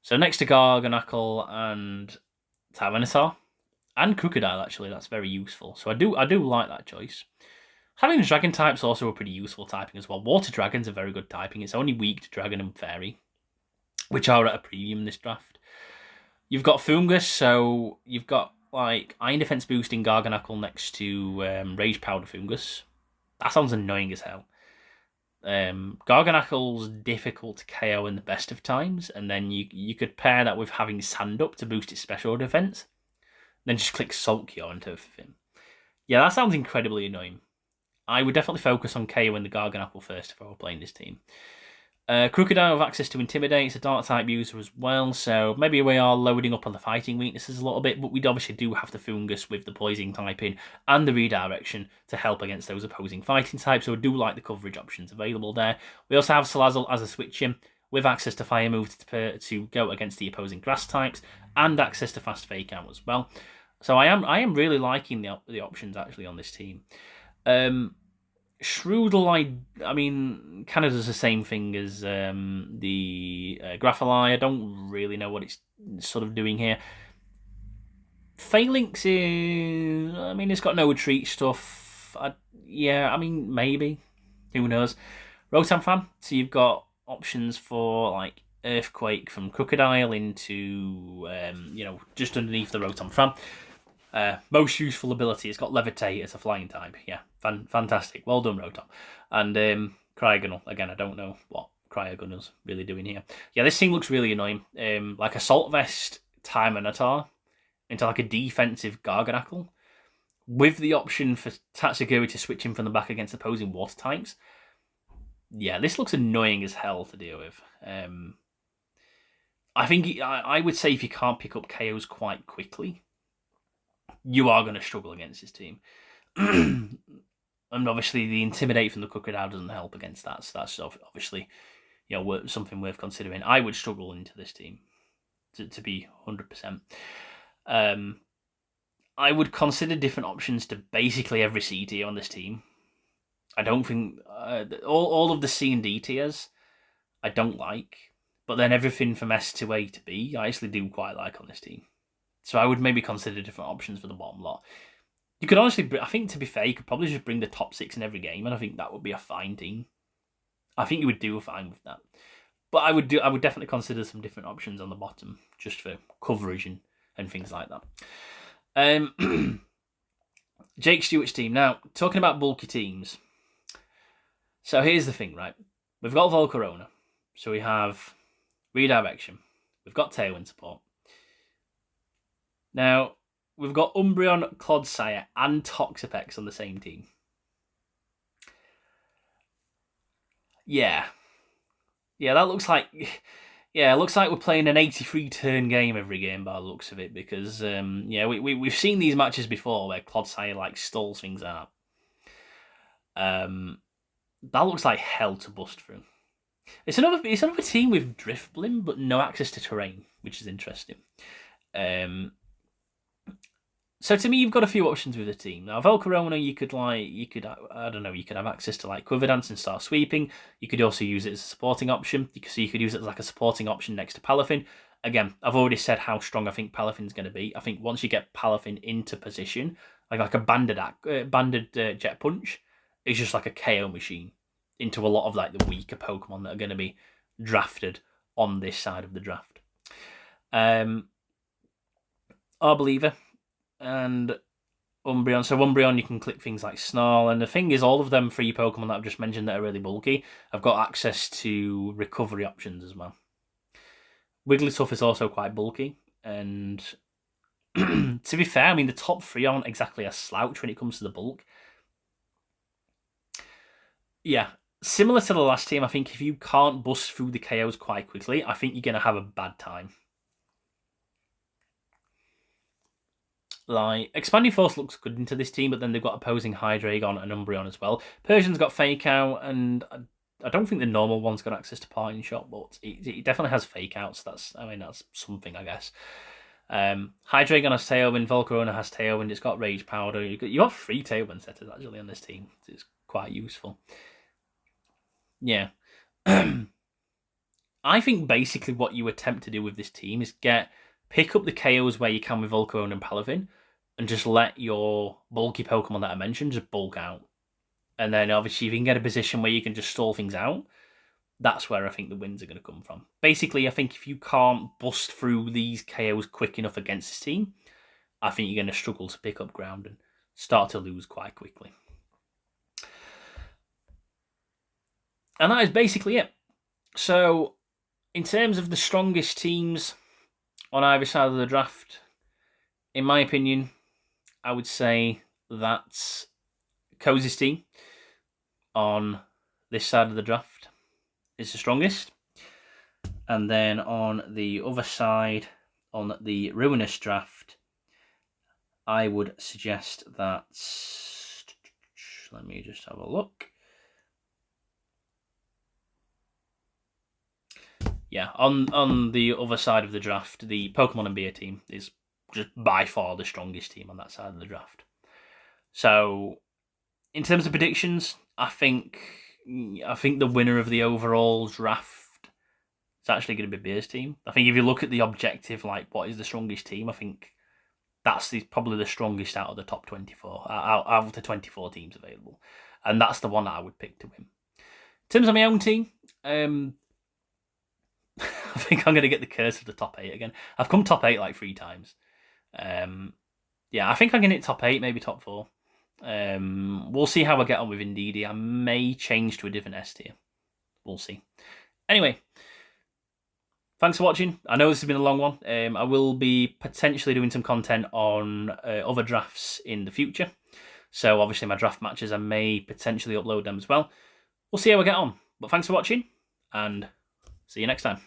S1: So next to Garganacl and Tyranitar, and Crocodile, actually, that's very useful. So I do like that choice. Having the Dragon type's also a pretty useful typing as well. Water Dragon's a very good typing. It's only weak to Dragon and Fairy, which are at a premium in this draft. You've got Fungus, so you've got like Iron Defense boosting Garganacl next to Rage Powder Fungus. That sounds annoying as hell. Garganacl's difficult to KO in the best of times, and then you could pair that with having Sand up to boost its special defense. Then just click Salt Cure on top of him. Yeah, that sounds incredibly annoying. I would definitely focus on KOing the Garganacl first if I were playing this team. Crocodile with access to Intimidate. It's a Dark type user as well, so maybe we are loading up on the fighting weaknesses a little bit, but we obviously do have the Fungus with the Poison typing and the Redirection to help against those opposing fighting types, so I do like the coverage options available there. We also have Salazzle as a switch-in with access to Fire Move to go against the opposing Grass types and access to Fast Fake Out as well. So I am really liking the options actually on this team. Shroodle, I mean, kind of does the same thing as the Grapholi. I don't really know what it's sort of doing here. Phalanx is, I mean, it's got no retreat stuff. Yeah, I mean, maybe. Who knows? Rotom Fan, so you've got options for like Earthquake from Crocodile into, just underneath the Rotom Fan. Most useful ability, it's got Levitate as a flying type. Yeah, fantastic. Well done, Rotom. And Cryogonal. Again, I don't know what Cryogonal's really doing here. Yeah, this thing looks really annoying. Like Assault Vest Tyranitar into like a defensive Garganacl with the option for Tatsugiri to switch in from the back against opposing water types. Yeah, this looks annoying as hell to deal with. I think I would say if you can't pick up KOs quite quickly, you are going to struggle against this team. And obviously the Intimidate from the Crocodile doesn't help against that, so that's obviously something worth considering. I would struggle into this team, to be 100%. I would consider different options to basically every C tier on this team. I don't think... all of the C and D tiers I don't like, but then everything from S to A to B I actually do quite like on this team. So I would maybe consider different options for the bottom lot. You could honestly, I think to be fair, you could probably just bring the top 6 in every game, and I think that would be a fine team. I think you would do fine with that. But I would definitely consider some different options on the bottom, just for coverage and things like that. Jake Stewart's team. Now, talking about bulky teams. So here's the thing, right? We've got Volcarona. So we have Redirection. We've got Tailwind support. Now, we've got Umbreon, Clodsire, and Toxapex on the same team. Yeah, that looks like... Yeah, it looks like we're playing an 83-turn game every game by the looks of it, because, we've seen these matches before where Clodsire, like, stalls things out. That looks like hell to bust through. It's another team with Drifblim, but no access to terrain, which is interesting. So to me, you've got a few options with the team. Now, Volcarona, you could have access to like Quiver Dance and start sweeping. You could also use it as a supporting option. You could use it as like a supporting option next to Palafin. Again, I've already said how strong I think Palafin's going to be. I think once you get Palafin into position, like a banded Jet Punch, it's just like a KO machine into a lot of like the weaker Pokemon that are going to be drafted on this side of the draft. Arboliva and Umbreon. So Umbreon, you can click things like Snarl, and the thing is, all of them 3 Pokemon that I've just mentioned that are really bulky have got access to recovery options as well. Wigglytuff is also quite bulky, and to be fair, I mean, the top 3 aren't exactly a slouch when it comes to the bulk. Yeah, Similar to the last team, I think if you can't bust through the KOs quite quickly, I think you're going to have a bad time. Like, Expanding Force looks good into this team, but then they've got opposing Hydreigon and Umbreon as well. Persian's got Fake Out, and I don't think the normal one's got access to Parting Shot, but it definitely has Fake Out, so that's something, I guess. Hydreigon has Tailwind, Volcarona has Tailwind, it's got Rage Powder. You got 3 Tailwind setters, actually, on this team. It's quite useful. Yeah. I think basically what you attempt to do with this team is pick up the KOs where you can with Volcarona and Palavin, and just let your bulky Pokemon that I mentioned just bulk out. And then obviously if you can get a position where you can just stall things out, that's where I think the wins are going to come from. Basically, I think if you can't bust through these KOs quick enough against this team, I think you're going to struggle to pick up ground and start to lose quite quickly. And that is basically it. So, in terms of the strongest teams on either side of the draft, in my opinion, I would say that's Cozy's team on this side of the draft is the strongest. And then on the other side, on the Ruinous draft, I would suggest that... Let me just have a look. Yeah, on the other side of the draft, the Pokemon and Beer team is just by far the strongest team on that side of the draft. So, in terms of predictions, I think the winner of the overall draft is actually going to be Beer's team. I think if you look at the objective, like what is the strongest team, I think that's probably the strongest out of the top 24, out of the 24 teams available. And that's the one that I would pick to win. In terms of my own team, I think I'm going to get the curse of the top 8 again. I've come top 8 like 3 times. Yeah, I think I'm going to hit top 8, maybe top 4. We'll see how I get on with Indeedee. I may change to a different S tier. We'll see. Anyway, thanks for watching. I know this has been a long one. I will be potentially doing some content on other drafts in the future. So obviously my draft matches, I may potentially upload them as well. We'll see how I get on. But thanks for watching, and see you next time.